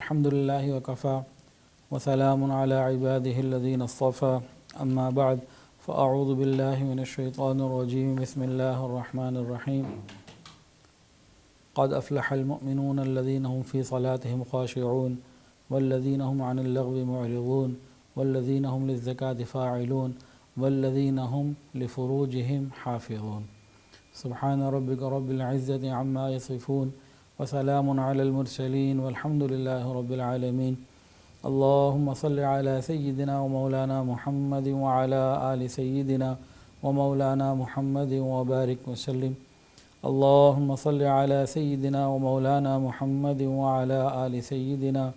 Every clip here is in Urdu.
الحمد لله وكفى وسلام على عباده الذين اصطفى أما بعد فأعوذ بالله من الشيطان الرجيم بسم الله الرحمن الرحيم قد أفلح المؤمنون الذين هم في صلاتهم خاشعون والذين هم عن اللغو معرضون والذين هم للزكاة فاعلون والذين هم لفروجهم حافظون سبحان ربك رب العزة عما يصفون وسلام على المرسلين والحمد لله رب العالمين اللهم صل على سيدنا ومولانا محمد وعلى آل سيدنا ومولانا محمد وبارك وسلم اللهم صل على سيدنا ومولانا محمد وعلى آل سيدنا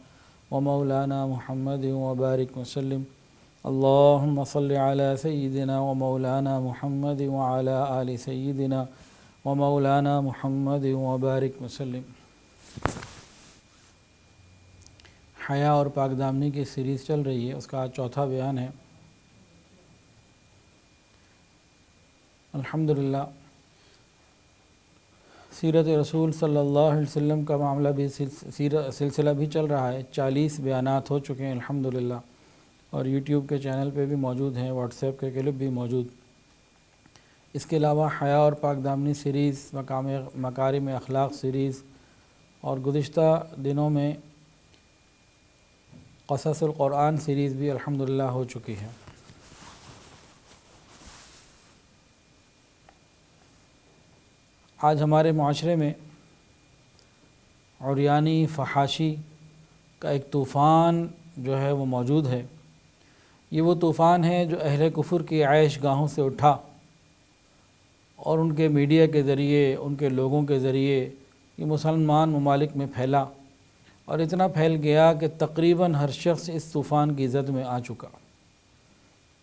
ومولانا محمد وبارك وسلم اللهم صل على سيدنا ومولانا محمد وعلى آل سيدنا ومولانا محمد وبارک وسلم۔ حیا اور پاک دامنی کی سیریز چل رہی ہے، اس کا آج چوتھا بیان ہے۔ الحمدللہ سیرت رسول صلی اللہ علیہ وسلم کا معاملہ بھی سلسلہ بھی چل رہا ہے۔ 40 بیانات ہو چکے ہیں الحمدللہ، اور یوٹیوب کے چینل پہ بھی موجود ہیں، واٹس ایپ کے کلپ بھی موجود۔ اس کے علاوہ حیا اور پاک دامنی سیریز، مکارم اخلاق سیریز، اور گزشتہ دنوں میں قصص القرآن سیریز بھی الحمدللہ ہو چکی ہے۔ آج ہمارے معاشرے میں عریانی فحاشی کا ایک طوفان جو ہے وہ موجود ہے۔ یہ وہ طوفان ہے جو اہل کفر کی عیش گاہوں سے اٹھا اور ان کے میڈیا کے ذریعے، ان کے لوگوں کے ذریعے یہ مسلمان ممالک میں پھیلا، اور اتنا پھیل گیا کہ تقریباً ہر شخص اس طوفان کی زد میں آ چکا۔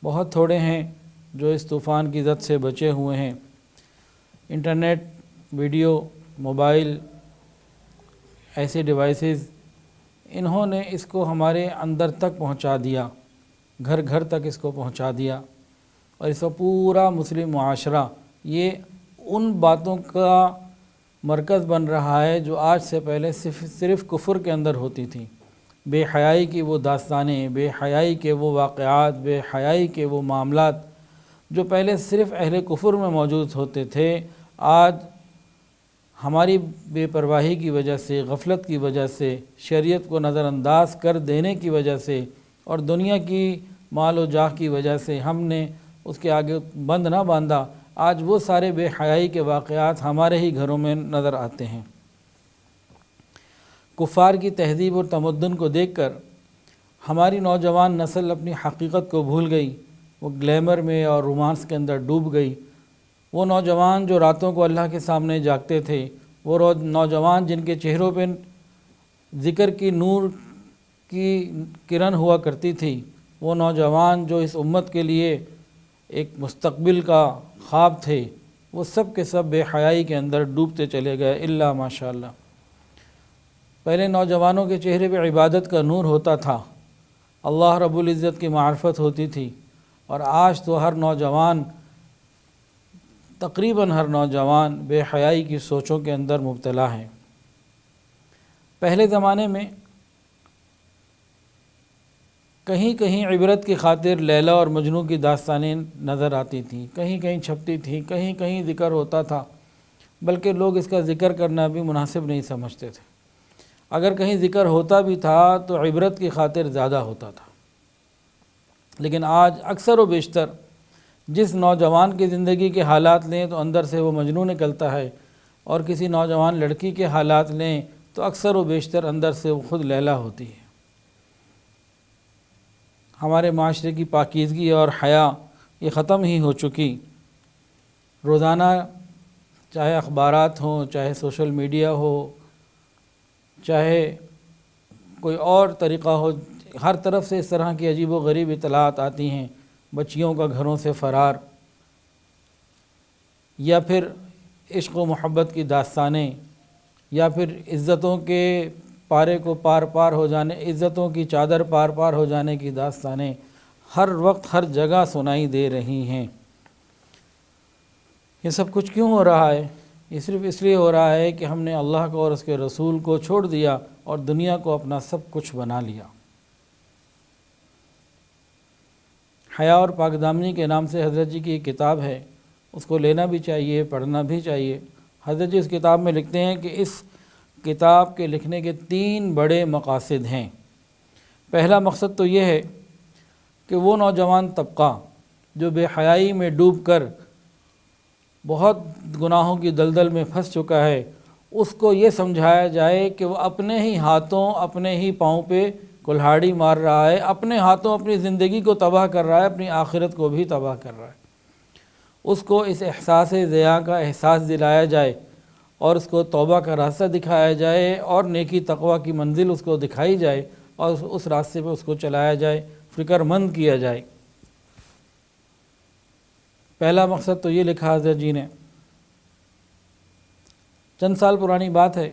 بہت تھوڑے ہیں جو اس طوفان کی زد سے بچے ہوئے ہیں۔ انٹرنیٹ، ویڈیو، موبائل، ایسے ڈیوائسز، انہوں نے اس کو ہمارے اندر تک پہنچا دیا، گھر گھر تک اس کو پہنچا دیا، اور اس کا پورا مسلم معاشرہ یہ ان باتوں کا مرکز بن رہا ہے جو آج سے پہلے صرف کفر کے اندر ہوتی تھیں۔ بے حیائی کی وہ داستانیں، بے حیائی کے وہ واقعات، بے حیائی کے وہ معاملات جو پہلے صرف اہل کفر میں موجود ہوتے تھے، آج ہماری بے پرواہی کی وجہ سے، غفلت کی وجہ سے، شریعت کو نظر انداز کر دینے کی وجہ سے، اور دنیا کی مال و جاہ کی وجہ سے ہم نے اس کے آگے بند نہ باندھا۔ آج وہ سارے بے حیائی کے واقعات ہمارے ہی گھروں میں نظر آتے ہیں۔ کفار کی تہذیب اور تمدن کو دیکھ کر ہماری نوجوان نسل اپنی حقیقت کو بھول گئی، وہ گلیمر میں اور رومانس کے اندر ڈوب گئی۔ وہ نوجوان جو راتوں کو اللہ کے سامنے جاگتے تھے، وہ نوجوان جن کے چہروں پہ ذکر کی نور کی کرن ہوا کرتی تھی، وہ نوجوان جو اس امت کے لیے ایک مستقبل کا خواب تھے، وہ سب کے سب بے حیائی کے اندر ڈوبتے چلے گئے الا ماشاءاللہ۔ پہلے نوجوانوں کے چہرے پہ عبادت کا نور ہوتا تھا، اللہ رب العزت کی معرفت ہوتی تھی، اور آج تو ہر نوجوان، تقریباً ہر نوجوان بے حیائی کی سوچوں کے اندر مبتلا ہے۔ پہلے زمانے میں کہیں کہیں عبرت کی خاطر لیلا اور مجنوں کی داستانیں نظر آتی تھیں، کہیں کہیں چھپتی تھیں، کہیں کہیں ذکر ہوتا تھا، بلکہ لوگ اس کا ذکر کرنا بھی مناسب نہیں سمجھتے تھے۔ اگر کہیں ذکر ہوتا بھی تھا تو عبرت کی خاطر زیادہ ہوتا تھا۔ لیکن آج اکثر و بیشتر جس نوجوان کی زندگی کے حالات لیں تو اندر سے وہ مجنوں نکلتا ہے، اور کسی نوجوان لڑکی کے حالات لیں تو اکثر و بیشتر اندر سے وہ خود لیلا ہوتی ہے۔ ہمارے معاشرے کی پاکیزگی اور حیا یہ ختم ہی ہو چکی۔ روزانہ چاہے اخبارات ہوں، چاہے سوشل میڈیا ہو، چاہے کوئی اور طریقہ ہو، ہر طرف سے اس طرح کی عجیب و غریب اطلاعات آتی ہیں۔ بچیوں کا گھروں سے فرار، یا پھر عشق و محبت کی داستانیں، یا پھر عزتوں کے پارے کو پار ہو جانے، عزتوں کی چادر پار ہو جانے کی داستانیں ہر وقت ہر جگہ سنائی دے رہی ہیں۔ یہ سب کچھ کیوں ہو رہا ہے؟ یہ صرف اس لیے ہو رہا ہے کہ ہم نے اللہ کو اور اس کے رسول کو چھوڑ دیا اور دنیا کو اپنا سب کچھ بنا لیا۔ حیا اور پاک دامنی کے نام سے حضرت جی کی ایک کتاب ہے، اس کو لینا بھی چاہیے، پڑھنا بھی چاہیے۔ حضرت جی اس کتاب میں لکھتے ہیں کہ اس کتاب کے لکھنے کے 3 بڑے مقاصد ہیں۔ پہلا مقصد تو یہ ہے کہ وہ نوجوان طبقہ جو بے حیائی میں ڈوب کر بہت گناہوں کی دلدل میں پھنس چکا ہے، اس کو یہ سمجھایا جائے کہ وہ اپنے ہی ہاتھوں اپنے ہی پاؤں پہ کلہاڑی مار رہا ہے، اپنے ہاتھوں اپنی زندگی کو تباہ کر رہا ہے، اپنی آخرت کو بھی تباہ کر رہا ہے۔ اس کو اس احساس ضیاء کا احساس دلایا جائے اور اس کو توبہ کا راستہ دکھایا جائے اور نیکی تقوی کی منزل اس کو دکھائی جائے اور اس راستے پہ اس کو چلایا جائے، فکر مند کیا جائے۔ پہلا مقصد تو یہ لکھا حضرت جی نے۔ چند سال پرانی بات ہے،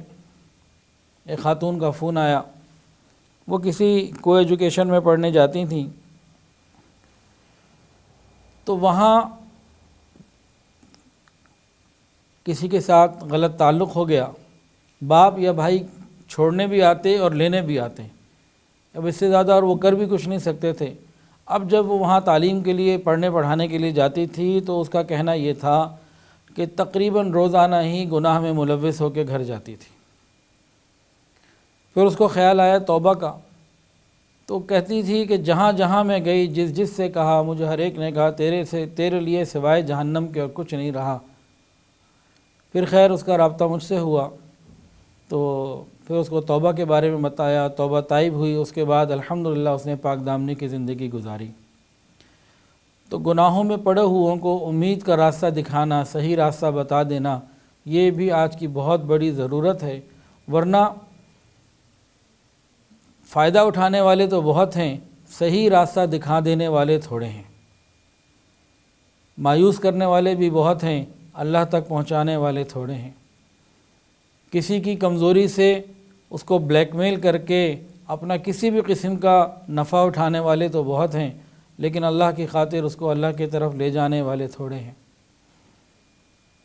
ایک خاتون کا فون آیا، وہ کسی کو ایجوکیشن میں پڑھنے جاتی تھیں، تو وہاں کسی کے ساتھ غلط تعلق ہو گیا۔ باپ یا بھائی چھوڑنے بھی آتے اور لینے بھی آتے، اب اس سے زیادہ اور وہ کر بھی کچھ نہیں سکتے تھے۔ اب جب وہ وہاں تعلیم کے لیے پڑھنے پڑھانے کے لیے جاتی تھی تو اس کا کہنا یہ تھا کہ تقریباً روزانہ ہی گناہ میں ملوث ہو کے گھر جاتی تھی۔ پھر اس کو خیال آیا توبہ کا، تو کہتی تھی کہ جہاں جہاں میں گئی، جس سے کہا، مجھے ہر ایک نے کہا تیرے لیے سوائے جہنم کے اور کچھ نہیں رہا۔ پھر خیر اس کا رابطہ مجھ سے ہوا، تو پھر اس کو توبہ کے بارے میں بتایا، توبہ طائب ہوئی، اس کے بعد الحمدللہ اس نے پاک دامنی کی زندگی گزاری۔ تو گناہوں میں پڑے ہوئوں کو امید کا راستہ دکھانا، صحیح راستہ بتا دینا، یہ بھی آج کی بہت بڑی ضرورت ہے، ورنہ فائدہ اٹھانے والے تو بہت ہیں، صحیح راستہ دکھا دینے والے تھوڑے ہیں۔ مایوس کرنے والے بھی بہت ہیں، اللہ تک پہنچانے والے تھوڑے ہیں۔ کسی کی کمزوری سے اس کو بلیک میل کر کے اپنا کسی بھی قسم کا نفع اٹھانے والے تو بہت ہیں، لیکن اللہ کی خاطر اس کو اللہ کی طرف لے جانے والے تھوڑے ہیں۔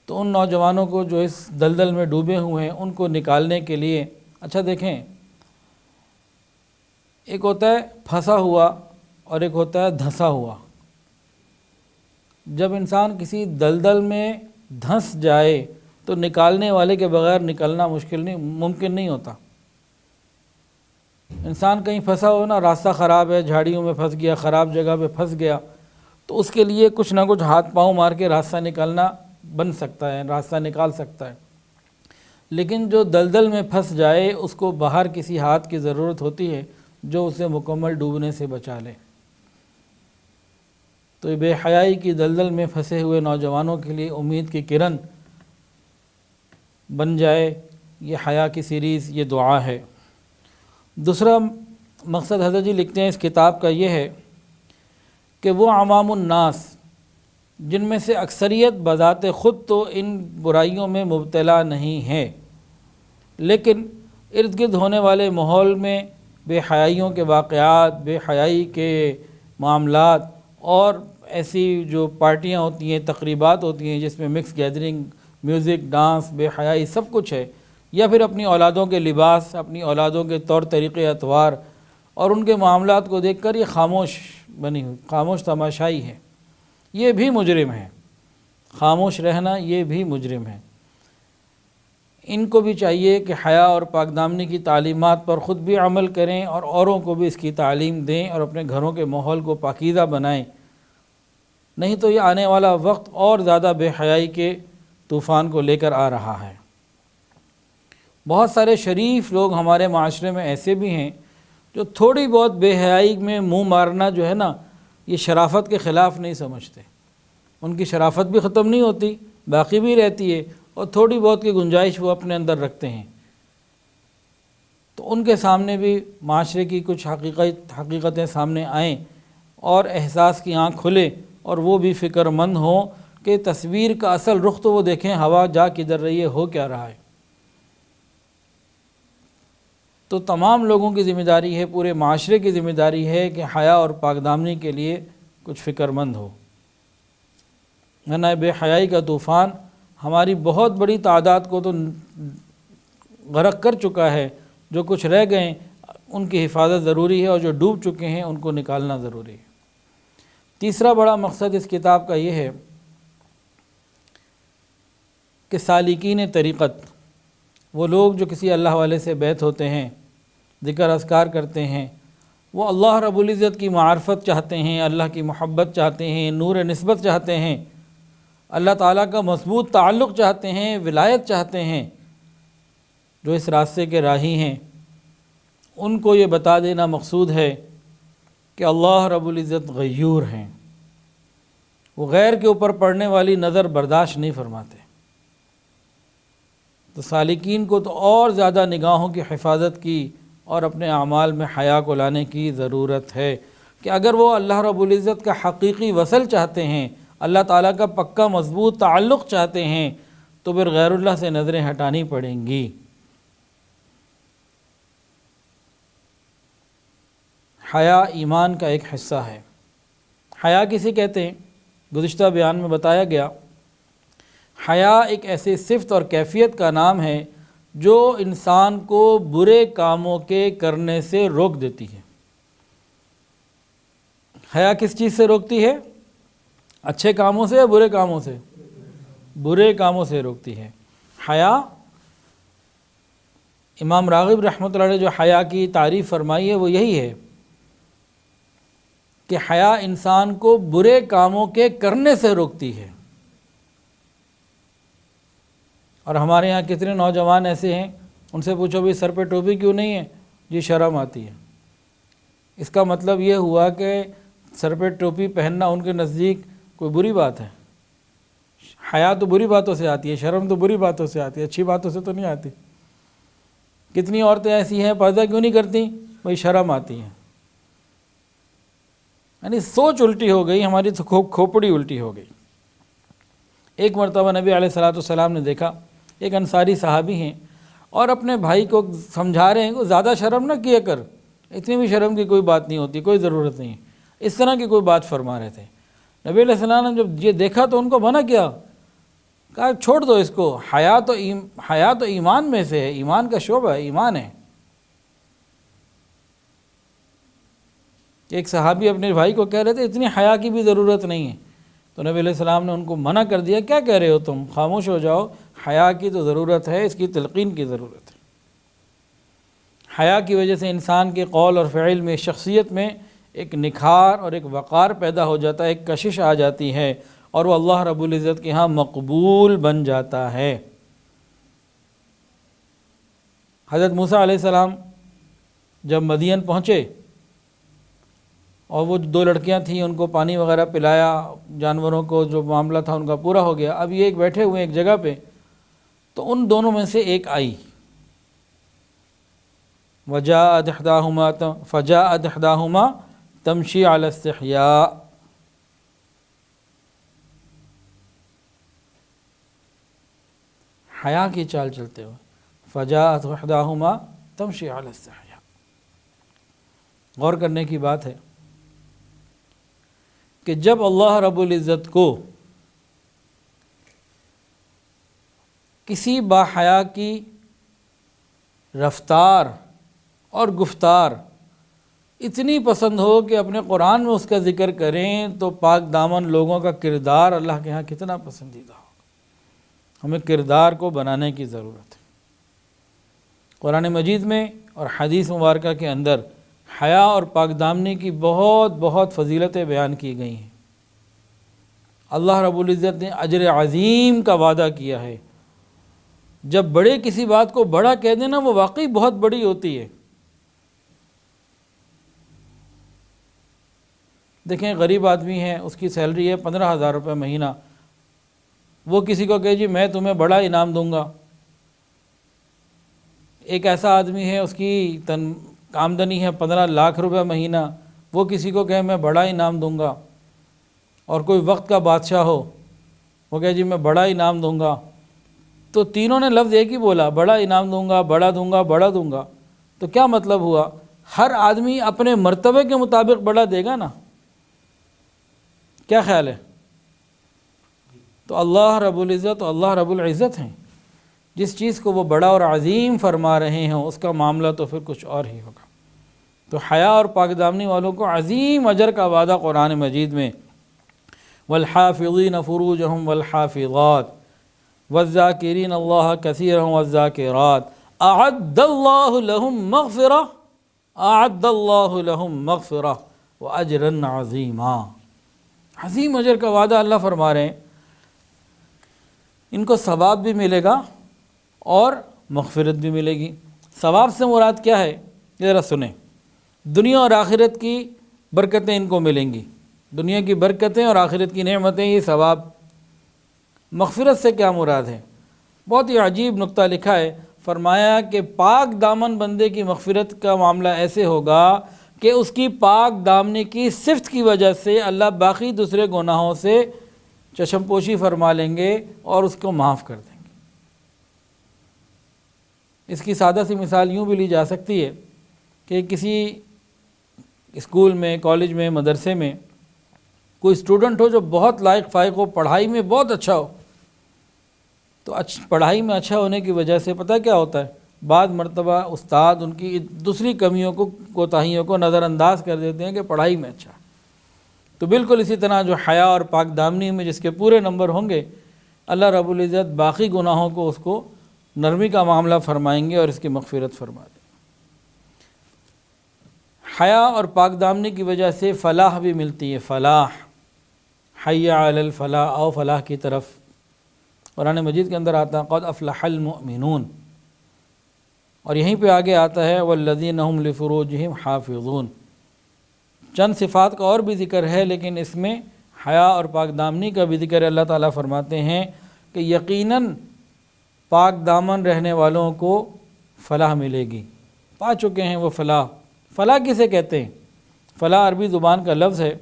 تو ان نوجوانوں کو جو اس دلدل میں ڈوبے ہوئے ہیں، ان کو نکالنے کے لیے، اچھا دیکھیں، ایک ہوتا ہے پھنسا ہوا اور ایک ہوتا ہے دھنسا ہوا۔ جب انسان کسی دلدل میں دھنس جائے تو نکالنے والے کے بغیر نکلنا ممکن نہیں ہوتا۔ انسان کہیں پھنسا ہو نا، راستہ خراب ہے، جھاڑیوں میں پھنس گیا، خراب جگہ پہ پھنس گیا، تو اس کے لیے کچھ نہ کچھ ہاتھ پاؤں مار کے راستہ نکالنا بن سکتا ہے، راستہ نکال سکتا ہے۔ لیکن جو دلدل میں پھنس جائے اس کو باہر کسی ہاتھ کی ضرورت ہوتی ہے جو اسے مکمل ڈوبنے سے بچا لے۔ تو بے حیائی کی دلدل میں پھنسے ہوئے نوجوانوں کے لیے امید کی کرن بن جائے یہ حیا کی سیریز، یہ دعا ہے۔ دوسرا مقصد حضرت جی لکھتے ہیں اس کتاب کا یہ ہے کہ وہ عوام الناس جن میں سے اکثریت بذات خود تو ان برائیوں میں مبتلا نہیں ہے، لیکن ارد گرد ہونے والے ماحول میں بے حیائیوں کے واقعات، بے حیائی کے معاملات اور ایسی جو پارٹیاں ہوتی ہیں، تقریبات ہوتی ہیں جس میں مکس گیدرنگ، میوزک، ڈانس، بے حیائی سب کچھ ہے، یا پھر اپنی اولادوں کے لباس، اپنی اولادوں کے طور طریقے اطوار اور ان کے معاملات کو دیکھ کر یہ خاموش بنی ہوئی، خاموش تماشائی ہے، یہ بھی مجرم ہے۔ خاموش رہنا یہ بھی مجرم ہے۔ ان کو بھی چاہیے کہ حیا اور پاک دامنی کی تعلیمات پر خود بھی عمل کریں اور اوروں کو بھی اس کی تعلیم دیں اور اپنے گھروں کے ماحول کو پاکیزہ بنائیں، نہیں تو یہ آنے والا وقت اور زیادہ بے حیائی کے طوفان کو لے کر آ رہا ہے۔ بہت سارے شریف لوگ ہمارے معاشرے میں ایسے بھی ہیں جو تھوڑی بہت بے حیائی میں منہ مارنا جو ہے نا، یہ شرافت کے خلاف نہیں سمجھتے۔ ان کی شرافت بھی ختم نہیں ہوتی، باقی بھی رہتی ہے، اور تھوڑی بہت کی گنجائش وہ اپنے اندر رکھتے ہیں۔ تو ان کے سامنے بھی معاشرے کی کچھ حقیقتیں سامنے آئیں اور احساس کی آنکھ کھلے اور وہ بھی فکر مند ہوں کہ تصویر کا اصل رخ تو وہ دیکھیں، ہوا جا کدھر رہی ہے، ہو کیا رہا ہے۔ تو تمام لوگوں کی ذمہ داری ہے، پورے معاشرے کی ذمہ داری ہے کہ حیا اور پاک دامنی کے لیے کچھ فکر مند ہو، ورنہ بے حیائی کا طوفان ہماری بہت بڑی تعداد کو تو غرق کر چکا ہے، جو کچھ رہ گئے ان کی حفاظت ضروری ہے، اور جو ڈوب چکے ہیں ان کو نکالنا ضروری ہے۔ تیسرا بڑا مقصد اس کتاب کا یہ ہے کہ سالکین طریقت، وہ لوگ جو کسی اللہ والے سے بیعت ہوتے ہیں، ذکر اذکار کرتے ہیں، وہ اللہ رب العزت کی معرفت چاہتے ہیں، اللہ کی محبت چاہتے ہیں، نور نسبت چاہتے ہیں، اللہ تعالیٰ کا مضبوط تعلق چاہتے ہیں، ولایت چاہتے ہیں، جو اس راستے کے راہی ہیں، ان کو یہ بتا دینا مقصود ہے کہ اللہ رب العزت غیور ہیں، وہ غیر کے اوپر پڑنے والی نظر برداشت نہیں فرماتے۔ تو سالکین کو تو اور زیادہ نگاہوں کی حفاظت کی اور اپنے اعمال میں حیا کو لانے کی ضرورت ہے کہ اگر وہ اللہ رب العزت کا حقیقی وصل چاہتے ہیں، اللہ تعالیٰ کا پکا مضبوط تعلق چاہتے ہیں، تو پھر غیر اللہ سے نظریں ہٹانی پڑیں گی۔ حیا ایمان کا ایک حصہ ہے۔ حیا کسے کہتے ہیں؟ گزشتہ بیان میں بتایا گیا، حیا ایک ایسی صفت اور کیفیت کا نام ہے جو انسان کو برے کاموں کے کرنے سے روک دیتی ہے۔ حیا کس چیز سے روکتی ہے؟ اچھے کاموں سے یا برے کاموں سے؟ برے کاموں سے روکتی ہے۔ حیا، امام راغب رحمۃ اللہ علیہ جو حیا کی تعریف فرمائی ہے وہ یہی ہے کہ حیا انسان کو برے کاموں کے کرنے سے روکتی ہے۔ اور ہمارے یہاں کتنے نوجوان ایسے ہیں، ان سے پوچھو بھی سر پہ ٹوپی کیوں نہیں ہے؟ جی شرم آتی ہے۔ اس کا مطلب یہ ہوا کہ سر پہ ٹوپی پہننا ان کے نزدیک کوئی بری بات ہے۔ حیا تو بری باتوں سے آتی ہے، شرم تو بری باتوں سے آتی ہے، اچھی باتوں سے تو نہیں آتی۔ کتنی عورتیں ایسی ہیں پردہ کیوں نہیں کرتی؟ بھئی شرم آتی ہیں۔ یعنی سوچ الٹی ہو گئی، ہماری تو کھوپڑی الٹی ہو گئی۔ ایک مرتبہ نبی علیہ الصلوۃ والسلام نے دیکھا، ایک انصاری صحابی ہیں اور اپنے بھائی کو سمجھا رہے ہیں کہ زیادہ شرم نہ کیا کر، اتنی بھی شرم کی کوئی بات نہیں ہوتی، کوئی ضرورت نہیں ہے، اس طرح کی کوئی بات فرما رہے تھے۔ نبی علیہ السلام نے جب یہ دیکھا تو ان کو منع کیا، کہا چھوڑ دو اس کو، حیا تو ایمان میں سے ہے، ایمان کا شعبہ ہے، ایمان ہے۔ ایک صحابی اپنے بھائی کو کہہ رہے تھے اتنی حیا کی بھی ضرورت نہیں ہے، تو نبی علیہ السلام نے ان کو منع کر دیا، کیا کہہ رہے ہو تم، خاموش ہو جاؤ، حیا کی تو ضرورت ہے، اس کی تلقین کی ضرورت ہے۔ حیا کی وجہ سے انسان کے قول اور فعل میں، شخصیت میں ایک نکھار اور ایک وقار پیدا ہو جاتا ہے، ایک کشش آ جاتی ہے، اور وہ اللہ رب العزت کے ہاں مقبول بن جاتا ہے۔ حضرت موسیٰ علیہ السلام جب مدین پہنچے اور وہ 2 لڑکیاں تھیں، ان کو پانی وغیرہ پلایا، جانوروں کو جو معاملہ تھا ان کا پورا ہو گیا، اب یہ ایک بیٹھے ہوئے ایک جگہ پہ، تو ان دونوں میں سے ایک آئی، فجاءت احداہما تمشی علی استحیاء، حیا کی چال چلتے ہوئے، فجاءت احداہما تمشی علی استحیاء۔ غور کرنے کی بات ہے کہ جب اللہ رب العزت کو کسی باحیا کی رفتار اور گفتار اتنی پسند ہو کہ اپنے قرآن میں اس کا ذکر کریں، تو پاک دامن لوگوں کا کردار اللہ کے ہاں کتنا پسندیدہ ہوگا۔ ہمیں کردار کو بنانے کی ضرورت ہے۔ قرآن مجید میں اور حدیث مبارکہ کے اندر حیا اور پاک دامنی کی بہت بہت فضیلتیں بیان کی گئی ہیں۔ اللہ رب العزت نے اجر عظیم کا وعدہ کیا ہے۔ جب بڑے کسی بات کو بڑا کہہ دینا، وہ واقعی بہت بڑی ہوتی ہے۔ دیکھیں غریب آدمی ہے، اس کی سیلری ہے 15,000 روپے مہینہ، وہ کسی کو کہے جی میں تمہیں بڑا انعام دوں گا۔ ایک ایسا آدمی ہے، اس کی آمدنی ہے 15 لاکھ روپے مہینہ، وہ کسی کو کہے میں بڑا انعام دوں گا۔ اور کوئی وقت کا بادشاہ ہو، وہ کہے جی میں بڑا انعام دوں گا، تو تینوں نے لفظ ایک ہی بولا، بڑا انعام دوں گا، بڑا دوں گا، بڑا دوں گا۔ تو کیا مطلب ہوا؟ ہر آدمی اپنے مرتبے کے مطابق بڑا دے گا نا؟ کیا خیال ہے؟ تو اللہ رب العزت اللہ رب العزت ہیں، جس چیز کو وہ بڑا اور عظیم فرما رہے ہیں اس کا معاملہ تو پھر کچھ اور ہی ہوگا۔ تو حیا اور پاک دامنی والوں کو عظیم اجر کا وعدہ قرآن مجید میں، والحافظین فروجہم والحافظات والذاکرین اللہ کثیرا والذاکرات اعد اللہ لہم مغفرہ اعد اللہ لہم مغفرہ واجرا عظیما۔ عظیم اجر کا وعدہ اللہ فرما رہے ہیں، ان کو ثواب بھی ملے گا اور مغفرت بھی ملے گی۔ ثواب سے مراد کیا ہے؟ ذرا سنیں، دنیا اور آخرت کی برکتیں ان کو ملیں گی، دنیا کی برکتیں اور آخرت کی نعمتیں، یہ ثواب۔ مغفرت سے کیا مراد ہے؟ بہت ہی عجیب نقطہ لکھا ہے، فرمایا کہ پاک دامن بندے کی مغفرت کا معاملہ ایسے ہوگا کہ اس کی پاک دامنی کی صفت کی وجہ سے اللہ باقی دوسرے گناہوں سے چشم پوشی فرما لیں گے اور اس کو معاف کر دیں گے۔ اس کی سادہ سی مثال یوں بھی لی جا سکتی ہے کہ کسی اسکول میں، کالج میں، مدرسے میں کوئی اسٹوڈنٹ ہو جو بہت لائق فائق ہو، پڑھائی میں بہت اچھا ہو، تو پڑھائی میں اچھا ہونے کی وجہ سے پتہ کیا ہوتا ہے؟ بعض مرتبہ استاد ان کی دوسری کمیوں کو، کوتاہیوں کو نظر انداز کر دیتے ہیں کہ پڑھائی میں اچھا۔ تو بالکل اسی طرح جو حیا اور پاک دامنی میں جس کے پورے نمبر ہوں گے، اللہ رب العزت باقی گناہوں کو اس کو نرمی کا معاملہ فرمائیں گے اور اس کی مغفرت فرما دیں گے۔ حیا اور پاک دامنی کی وجہ سے فلاح بھی ملتی ہے، فلاح، حی علی الفلاح، او فلاح کی طرف۔ قرآن مجید کے اندر آتا ہے قد افلح المؤمنون، اور یہیں پہ آگے آتا ہے والذین هم لفروجہم حافظون۔ چند صفات کا اور بھی ذکر ہے، لیکن اس میں حیا اور پاک دامنی کا بھی ذکر ہے۔ اللہ تعالیٰ فرماتے ہیں کہ یقیناً پاک دامن رہنے والوں کو فلاح ملے گی، پا چکے ہیں وہ فلاح۔ فلاح کسے کہتے ہیں؟ فلاح عربی زبان کا لفظ ہے،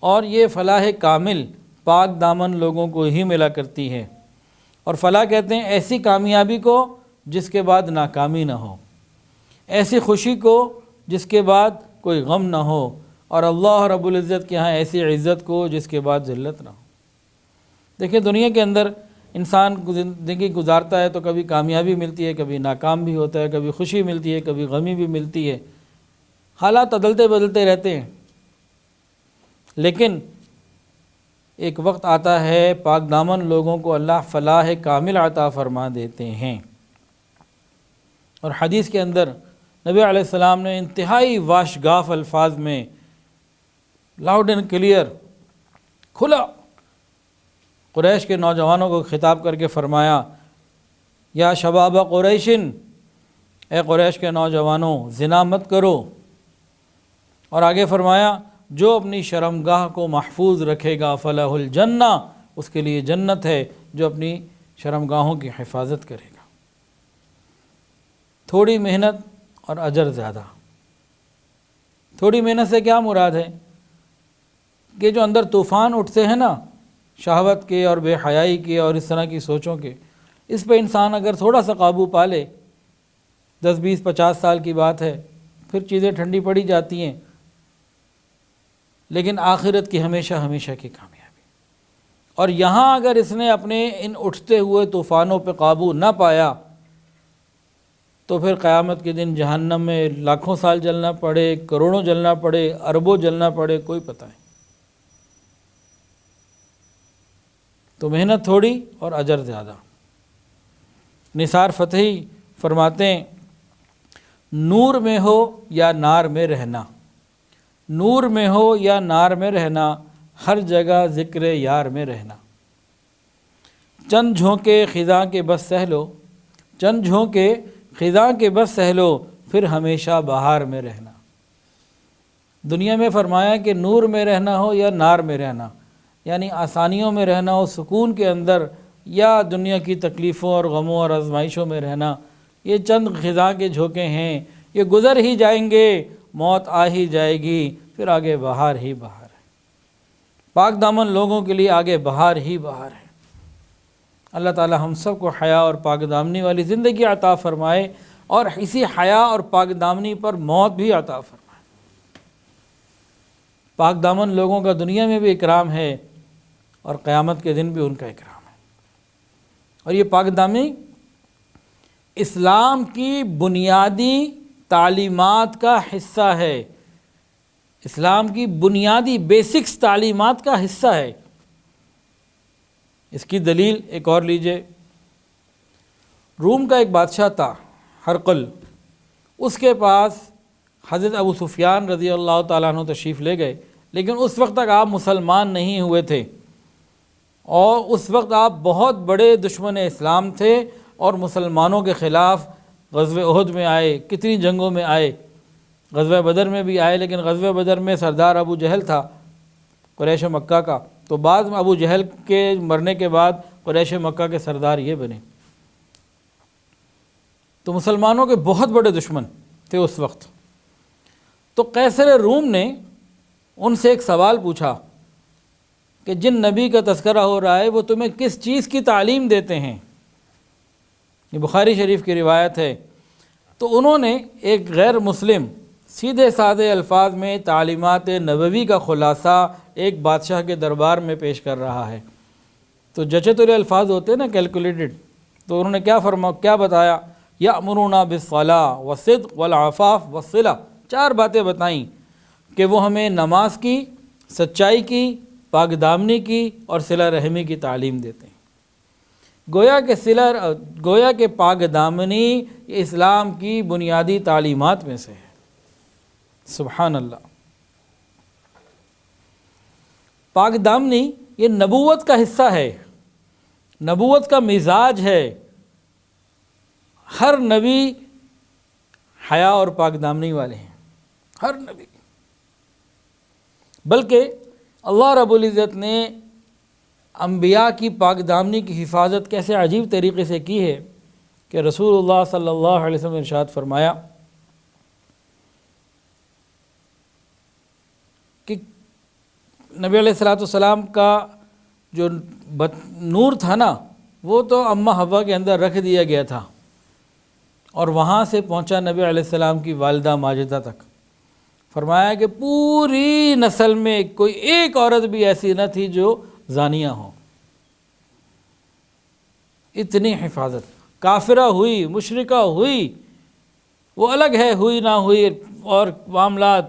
اور یہ فلاح کامل پاک دامن لوگوں کو ہی ملا کرتی ہے۔ اور فلاح کہتے ہیں ایسی کامیابی کو جس کے بعد ناکامی نہ ہو، ایسی خوشی کو جس کے بعد کوئی غم نہ ہو، اور اللہ رب العزت کے ہاں ایسی عزت کو جس کے بعد ذلت نہ ہو۔ دیکھیں دنیا کے اندر انسان زندگی گزارتا ہے تو کبھی کامیابی ملتی ہے، کبھی ناکام بھی ہوتا ہے، کبھی خوشی ملتی ہے، کبھی غمی بھی ملتی ہے، حالات بدلتے بدلتے رہتے ہیں، لیکن ایک وقت آتا ہے پاک دامن لوگوں کو اللہ فلاح کامل عطا فرما دیتے ہیں۔ اور حدیث کے اندر نبی علیہ السلام نے انتہائی واشگاف الفاظ میں لاؤڈ اینڈ کلیئر کھلا قریش کے نوجوانوں کو خطاب کر کے فرمایا، یا شباب قریشن، اے قریش کے نوجوانوں زنا مت کرو۔ اور آگے فرمایا جو اپنی شرمگاہ کو محفوظ رکھے گا فلاح الجنہ، اس کے لیے جنت ہے، جو اپنی شرمگاہوں کی حفاظت کرے گا۔ تھوڑی محنت اور اجر زیادہ۔ تھوڑی محنت سے کیا مراد ہے؟ کہ جو اندر طوفان اٹھتے ہیں نا، شہوت کے اور بے حیائی کے اور اس طرح کی سوچوں کے، اس پہ انسان اگر تھوڑا سا قابو پا لے، 10 20 50 سال کی بات ہے، پھر چیزیں ٹھنڈی پڑی جاتی ہیں، لیکن آخرت کی ہمیشہ ہمیشہ کی کامیابی۔ اور یہاں اگر اس نے اپنے ان اٹھتے ہوئے طوفانوں پہ قابو نہ پایا تو پھر قیامت کے دن جہنم میں لاکھوں سال جلنا پڑے، کروڑوں جلنا پڑے، اربوں جلنا پڑے، کوئی پتہ نہیں۔ تو محنت تھوڑی اور اجر زیادہ۔ نثار فتحی فرماتے ہیں نور میں ہو یا نار میں رہنا، نور میں ہو یا نار میں رہنا، ہر جگہ ذکر یار میں رہنا۔ چند جھونکے خزاں کے بس سہ لو، چند جھونکے خزاں کے بس سہ لو، پھر ہمیشہ بہار میں رہنا۔ دنیا میں فرمایا کہ نور میں رہنا ہو یا نار میں رہنا، یعنی آسانیوں میں رہنا ہو سکون کے اندر، یا دنیا کی تکلیفوں اور غموں اور آزمائشوں میں رہنا، یہ چند خزاں کے جھونکے ہیں، یہ گزر ہی جائیں گے، موت آ ہی جائے گی، پھر آگے بہار ہی بہار ہے۔ پاک دامن لوگوں کے لیے آگے بہار ہی بہار ہے۔ اللہ تعالی ہم سب کو حیا اور پاک دامنی والی زندگی عطا فرمائے، اور اسی حیا اور پاک دامنی پر موت بھی عطا فرمائے۔ پاک دامن لوگوں کا دنیا میں بھی اکرام ہے، اور قیامت کے دن بھی ان کا اکرام ہے۔ اور یہ پاک دامنی اسلام کی بنیادی تعلیمات کا حصہ ہے، اسلام کی بنیادی بیسکس تعلیمات کا حصہ ہے۔ اس کی دلیل ایک اور لیجئے، روم کا ایک بادشاہ تھا ہرقل، اس کے پاس حضرت ابو سفیان رضی اللہ تعالیٰ عنہ تشریف لے گئے، لیکن اس وقت تک آپ مسلمان نہیں ہوئے تھے، اور اس وقت آپ بہت بڑے دشمن اسلام تھے اور مسلمانوں کے خلاف غزوہ احد میں آئے، کتنی جنگوں میں آئے، غزوہ بدر میں بھی آئے، لیکن غزوہ بدر میں سردار ابو جہل تھا قریش مکہ کا، تو بعد میں ابو جہل کے مرنے کے بعد قریش مکہ کے سردار یہ بنے۔ تو مسلمانوں کے بہت بڑے دشمن تھے اس وقت۔ تو قیصر روم نے ان سے ایک سوال پوچھا کہ جن نبی کا تذکرہ ہو رہا ہے وہ تمہیں کس چیز کی تعلیم دیتے ہیں؟ یہ بخاری شریف کی روایت ہے۔ تو انہوں نے ایک غیر مسلم سیدھے سادے الفاظ میں تعلیمات نبوی کا خلاصہ ایک بادشاہ کے دربار میں پیش کر رہا ہے۔ تو جچے تلے الفاظ ہوتے ہیں نا، کیلکولیٹڈ، تو انہوں نے کیا بتایا؟ یأمرون بالصلاۃ والصدق والعفاف والصلہ، 4 باتیں بتائیں کہ وہ ہمیں نماز کی، سچائی کی، پاک دامنی کی اور صلہ رحمی کی تعلیم دیتے ہیں۔ گویا کہ پاک دامنی یہ اسلام کی بنیادی تعلیمات میں سے ہے۔ سبحان اللہ۔ پاک دامنی یہ نبوت کا حصہ ہے، نبوت کا مزاج ہے۔ ہر نبی حیا اور پاک دامنی والے ہیں، ہر نبی۔ بلکہ اللہ رب العزت نے انبیاء کی پاک دامنی کی حفاظت کیسے عجیب طریقے سے کی ہے کہ رسول اللہ صلی اللہ علیہ وسلم نے ارشاد فرمایا کہ نبی علیہ السلام کا جو نور تھا نا، وہ تو اماں حوا کے اندر رکھ دیا گیا تھا، اور وہاں سے پہنچا نبی علیہ السلام کی والدہ ماجدہ تک۔ فرمایا کہ پوری نسل میں کوئی ایک عورت بھی ایسی نہ تھی جو زانیہ ہو، اتنی حفاظت۔ کافرہ ہوئی، مشرکہ ہوئی، وہ الگ ہے، ہوئی نہ ہوئی، اور معاملات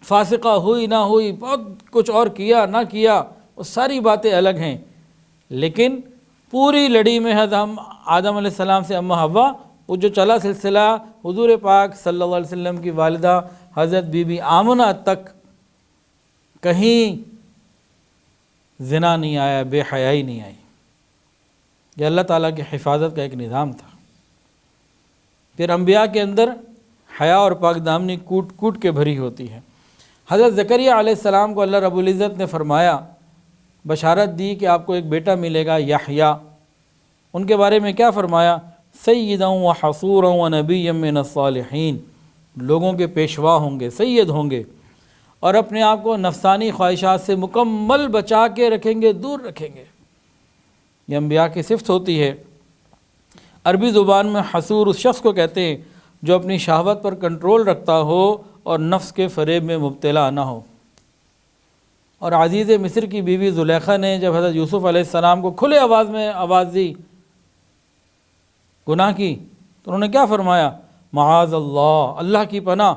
فاسقہ ہوئی نہ ہوئی، بہت کچھ اور کیا نہ کیا، وہ ساری باتیں الگ ہیں، لیکن پوری لڑی میں حضرت آدم علیہ السلام سے اماں حوا، وہ جو چلا سلسلہ حضور پاک صلی اللہ علیہ وسلم کی والدہ حضرت بی بی آمنہ تک کہیں زنا نہیں آیا، بے حیائی نہیں آئی۔ یہ اللہ تعالیٰ کی حفاظت کا ایک نظام تھا۔ پھر انبیاء کے اندر حیا اور پاک دامنی کوٹ کوٹ کے بھری ہوتی ہے۔ حضرت زکریہ علیہ السلام کو اللہ رب العزت نے فرمایا، بشارت دی کہ آپ کو ایک بیٹا ملے گا یحییٰ۔ ان کے بارے میں کیا فرمایا؟ سیداً و حصوراً و نبیًّا من الصالحین، لوگوں کے پیشوا ہوں گے، سید ہوں گے، اور اپنے آپ کو نفسانی خواہشات سے مکمل بچا کے رکھیں گے، دور رکھیں گے۔ یہ انبیاء کی صفت ہوتی ہے۔ عربی زبان میں حصور اس شخص کو کہتے ہیں جو اپنی شہوت پر کنٹرول رکھتا ہو اور نفس کے فریب میں مبتلا نہ ہو۔ اور عزیز مصر کی بیوی زلیخا نے جب حضرت یوسف علیہ السلام کو کھلے آواز میں آواز دی، گناہ کی، تو انہوں نے کیا فرمایا؟ معاذ اللہ، اللہ کی پناہ۔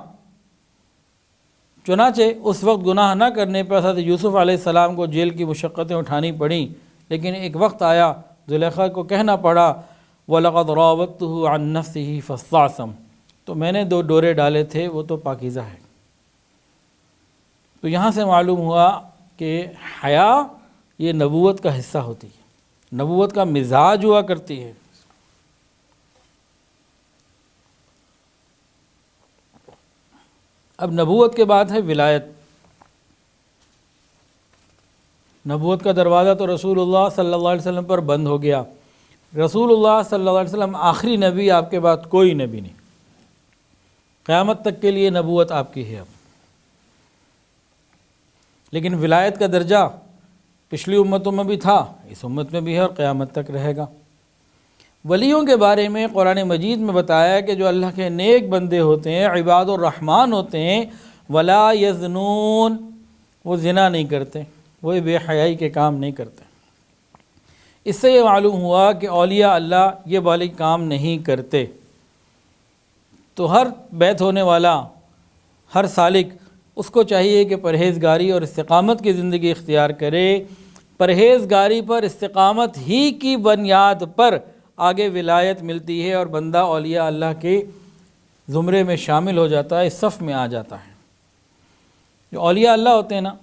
چنانچہ اس وقت گناہ نہ کرنے پر حضرت یوسف علیہ السلام کو جیل کی مشقتیں اٹھانی پڑیں، لیکن ایک وقت آیا زلیخا کو کہنا پڑا وَلَقَدْ رَاوَدتُّهُ عَن نَفْسِهِ فَاسْتَعْصَمَ، تو میں نے 2 ڈورے ڈالے تھے، وہ تو پاکیزہ ہے۔ تو یہاں سے معلوم ہوا کہ حیا یہ نبوت کا حصہ ہوتی ہے، نبوت کا مزاج ہوا کرتی ہے۔ اب نبوت کے بعد ہے ولایت۔ نبوت کا دروازہ تو رسول اللہ صلی اللہ علیہ وسلم پر بند ہو گیا۔ رسول اللہ صلی اللہ علیہ وسلم آخری نبی، آپ کے بعد کوئی نبی نہیں، قیامت تک کے لیے نبوت آپ کی ہے اب۔ لیکن ولایت کا درجہ پچھلی امتوں میں بھی تھا، اس امت میں بھی ہے اور قیامت تک رہے گا۔ ولیوں کے بارے میں قرآن مجید میں بتایا کہ جو اللہ کے نیک بندے ہوتے ہیں، عباد الرحمن ہوتے ہیں، ولا یزنون، وہ زنا نہیں کرتے، وہ بے حیائی کے کام نہیں کرتے۔ اس سے یہ معلوم ہوا کہ اولیاء اللہ یہ والی کام نہیں کرتے۔ تو ہر بیت ہونے والا، ہر سالک، اس کو چاہیے کہ پرہیزگاری اور استقامت کی زندگی اختیار کرے۔ پرہیزگاری پر، استقامت ہی کی بنیاد پر آگے ولایت ملتی ہے اور بندہ اولیاء اللہ کے زمرے میں شامل ہو جاتا ہے، اس صف میں آ جاتا ہے۔ جو اولیاء اللہ ہوتے ہیں نا،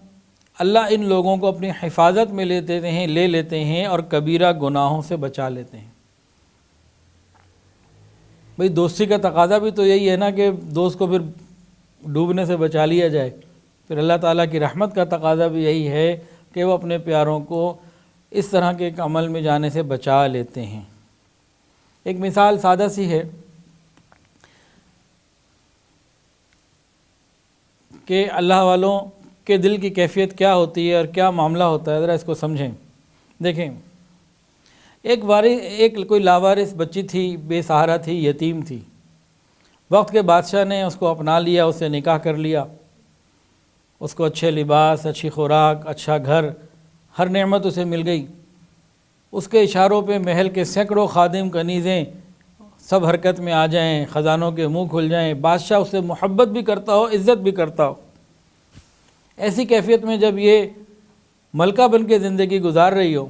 اللہ ان لوگوں کو اپنی حفاظت میں لے لیتے ہیں اور کبیرہ گناہوں سے بچا لیتے ہیں۔ بھئی دوستی کا تقاضا بھی تو یہی ہے نا کہ دوست کو پھر ڈوبنے سے بچا لیا جائے، پھر اللہ تعالیٰ کی رحمت کا تقاضا بھی یہی ہے کہ وہ اپنے پیاروں کو اس طرح کے ایک عمل میں جانے سے بچا لیتے ہیں۔ ایک مثال سادہ سی ہے کہ اللہ والوں کے دل کی کیفیت کیا ہوتی ہے اور کیا معاملہ ہوتا ہے، ذرا اس کو سمجھیں۔ دیکھیں، ایک کوئی لاوارث بچی تھی، بے سہارا تھی، یتیم تھی۔ وقت کے بادشاہ نے اس کو اپنا لیا، اس سے نکاح کر لیا، اس کو اچھے لباس، اچھی خوراک، اچھا گھر، ہر نعمت اسے مل گئی۔ اس کے اشاروں پہ محل کے سینکڑوں خادم کنیزیں سب حرکت میں آ جائیں، خزانوں کے منہ کھل جائیں، بادشاہ اس سے محبت بھی کرتا ہو، عزت بھی کرتا ہو۔ ایسی کیفیت میں جب یہ ملکہ بن کے زندگی گزار رہی ہو،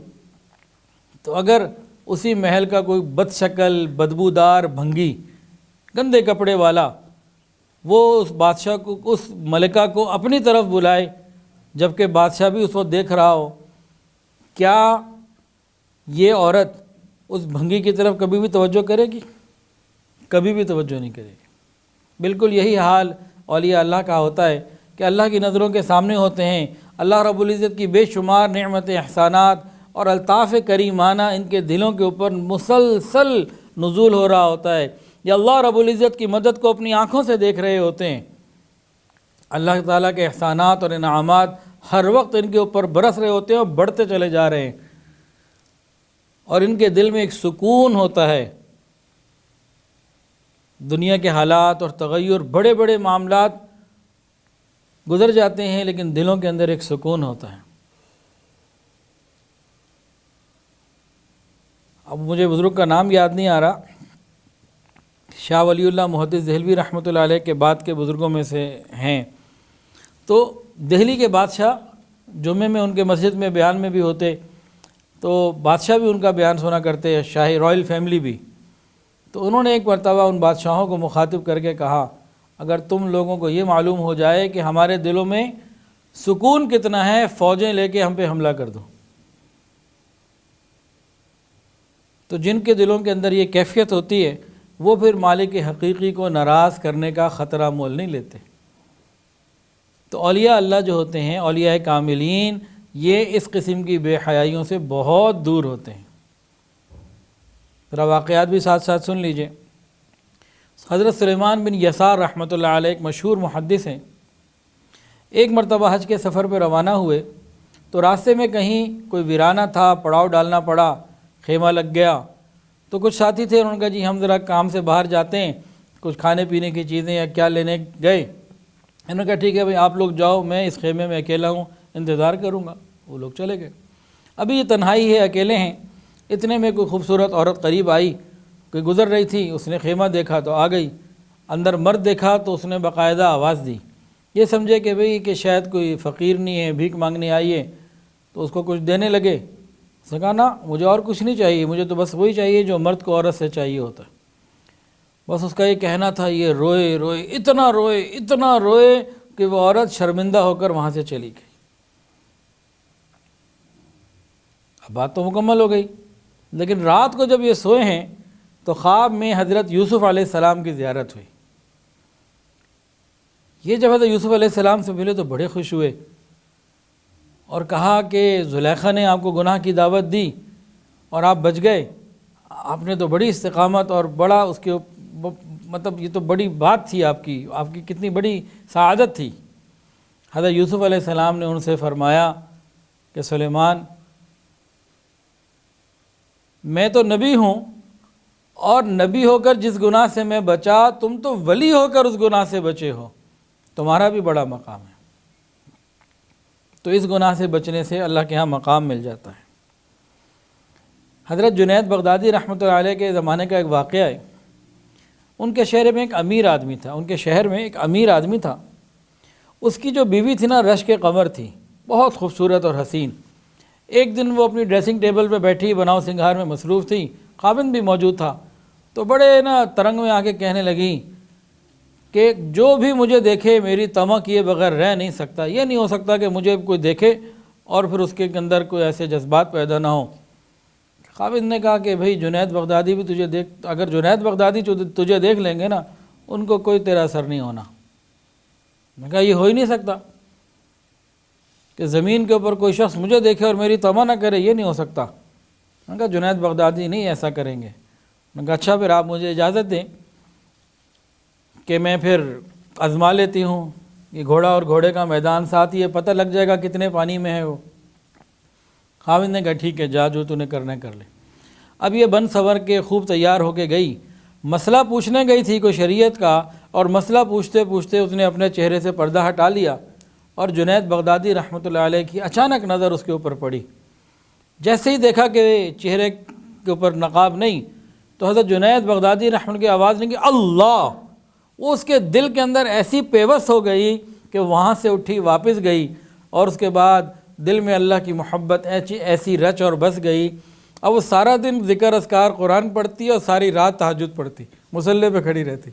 تو اگر اسی محل کا کوئی بد شکل، بدبودار بھنگی، گندے کپڑے والا، وہ اس بادشاہ کو، اس ملکہ کو اپنی طرف بلائے، جبکہ بادشاہ بھی اس وقت دیکھ رہا ہو، کیا یہ عورت اس بھنگی کی طرف کبھی بھی توجہ کرے گی؟ کبھی بھی توجہ نہیں کرے گی۔ بالکل یہی حال اولیاء اللہ کا ہوتا ہے کہ اللہ کی نظروں کے سامنے ہوتے ہیں، اللہ رب العزت کی بے شمار نعمت، احسانات اور الطاف کریمانہ ان کے دلوں کے اوپر مسلسل نزول ہو رہا ہوتا ہے، یا اللہ رب العزت کی مدد کو اپنی آنکھوں سے دیکھ رہے ہوتے ہیں۔ اللہ تعالیٰ کے احسانات اور انعامات ہر وقت ان کے اوپر برس رہے ہوتے ہیں اور بڑھتے چلے جا رہے ہیں، اور ان کے دل میں ایک سکون ہوتا ہے۔ دنیا کے حالات اور تغیر، بڑے بڑے معاملات گزر جاتے ہیں، لیکن دلوں کے اندر ایک سکون ہوتا ہے۔ اب مجھے بزرگ کا نام یاد نہیں آ رہا، شاہ ولی اللہ محدث دہلوی رحمۃ اللہ علیہ کے بعد کے بزرگوں میں سے ہیں۔ تو دہلی کے بادشاہ جمعے میں ان کے مسجد میں بیان میں بھی ہوتے، تو بادشاہ بھی ان کا بیان سنا کرتے، شاہی رائل فیملی بھی۔ تو انہوں نے ایک مرتبہ ان بادشاہوں کو مخاطب کر کے کہا، اگر تم لوگوں کو یہ معلوم ہو جائے کہ ہمارے دلوں میں سکون کتنا ہے، فوجیں لے کے ہم پہ حملہ کر دو۔ تو جن کے دلوں کے اندر یہ کیفیت ہوتی ہے، وہ پھر مالک حقیقی کو ناراض کرنے کا خطرہ مول نہیں لیتے۔ تو اولیاء اللہ جو ہوتے ہیں، اولیاء کاملین، یہ اس قسم کی بے حیائیوں سے بہت دور ہوتے ہیں۔ ذرا واقعات بھی ساتھ ساتھ سن لیجئے۔ حضرت سلیمان بن یسار رحمۃ اللہ علیہ ایک مشہور محدث ہیں۔ ایک مرتبہ حج کے سفر پہ روانہ ہوئے تو راستے میں کہیں کوئی ویرانہ تھا، پڑاؤ ڈالنا پڑا، خیمہ لگ گیا۔ تو کچھ ساتھی تھے، انہوں نے کہا جی ہم ذرا کام سے باہر جاتے ہیں، کچھ کھانے پینے کی چیزیں یا کیا لینے گئے۔ انہوں نے کہا ٹھیک ہے بھائی آپ لوگ جاؤ، میں اس خیمے میں اکیلا ہوں، انتظار کروں گا۔ وہ لوگ چلے گئے۔ ابھی یہ تنہائی ہے، اکیلے ہیں، اتنے میں کوئی خوبصورت عورت قریب آئی، کوئی گزر رہی تھی، اس نے خیمہ دیکھا تو آ گئی، اندر مرد دیکھا تو اس نے باقاعدہ آواز دی، یہ سمجھے کہ بھئی کہ شاید کوئی فقیر نہیں ہے، بھیک مانگنے آئی ہے، تو اس کو کچھ دینے لگے۔ اس نے کہا نا مجھے اور کچھ نہیں چاہیے، مجھے تو بس وہی چاہیے جو مرد کو عورت سے چاہیے ہوتا ہے۔ بس اس کا یہ کہنا تھا، یہ روئے روئے، اتنا روئے کہ وہ عورت شرمندہ ہو کر وہاں سے چلی گئی۔ اب بات تو مکمل ہو گئی، لیکن رات کو جب یہ سوئے ہیں تو خواب میں حضرت یوسف علیہ السلام کی زیارت ہوئی۔ یہ جب حضرت یوسف علیہ السلام سے ملے تو بڑے خوش ہوئے اور کہا کہ زلیخا نے آپ کو گناہ کی دعوت دی اور آپ بچ گئے، آپ نے تو بڑی استقامت اور بڑا اس کے مطلب یہ تو بڑی بات تھی، آپ کی کتنی بڑی سعادت تھی۔ حضرت یوسف علیہ السلام نے ان سے فرمایا کہ سلیمان، میں تو نبی ہوں، اور نبی ہو کر جس گناہ سے میں بچا، تم تو ولی ہو کر اس گناہ سے بچے ہو، تمہارا بھی بڑا مقام ہے۔ تو اس گناہ سے بچنے سے اللہ کے ہاں مقام مل جاتا ہے۔ حضرت جنید بغدادی رحمۃ اللہ علیہ کے زمانے کا ایک واقعہ ہے۔ ان کے شہر میں ایک امیر آدمی تھا، ان کے شہر میں ایک امیر آدمی تھا، اس کی جو بیوی تھی نا رشک قمر تھی، بہت خوبصورت اور حسین۔ ایک دن وہ اپنی ڈریسنگ ٹیبل پہ بیٹھی بناؤ سنگھار میں مصروف تھی، خاوند بھی موجود تھا، تو بڑے ترنگ میں آ کے کہنے لگی کہ جو بھی مجھے دیکھے میری طمع کیے بغیر رہ نہیں سکتا، یہ نہیں ہو سکتا کہ مجھے کوئی دیکھے اور پھر اس کے اندر کوئی ایسے جذبات پیدا نہ ہوں۔ خاوند نے کہا کہ بھئی جنید بغدادی بھی تجھے اگر جنید بغدادی تجھے دیکھ لیں گے نا، ان کو کوئی تیرا اثر نہیں ہونا۔ میں کہا یہ ہو ہی نہیں سکتا کہ زمین کے اوپر کوئی شخص مجھے دیکھے اور میری طمع نہ کرے، یہ نہیں ہو سکتا۔ میں کہا جنید بغدادی نہیں ایسا کریں گے۔ میں کہا اچھا پھر آپ مجھے اجازت دیں کہ میں پھر آزما لیتی ہوں، یہ گھوڑا اور گھوڑے کا میدان ساتھ ہی ہے، پتہ لگ جائے گا کتنے پانی میں ہے وہ۔ خاوند نے کہا ٹھیک ہے، جا جو تو نے کرنا کر لے۔ اب یہ بن سنور کے خوب تیار ہو کے گئی، مسئلہ پوچھنے گئی تھی کوئی شریعت کا، اور مسئلہ پوچھتے پوچھتے اس نے اپنے چہرے سے پردہ ہٹا لیا، اور جنید بغدادی رحمۃ اللہ علیہ کی اچانک نظر اس کے اوپر پڑی۔ جیسے ہی دیکھا کہ چہرے کے اوپر نقاب نہیں، تو حضرت جنید بغدادی رحمۃ اللہ کی آواز نہیں کہ اللہ، وہ اس کے دل کے اندر ایسی پیوست ہو گئی کہ وہاں سے اٹھی واپس گئی، اور اس کے بعد دل میں اللہ کی محبت ایسی رچ اور بس گئی۔ اب وہ سارا دن ذکر اذکار قرآن پڑھتی اور ساری رات تہجد پڑھتی، مصلی پہ کھڑی رہتی۔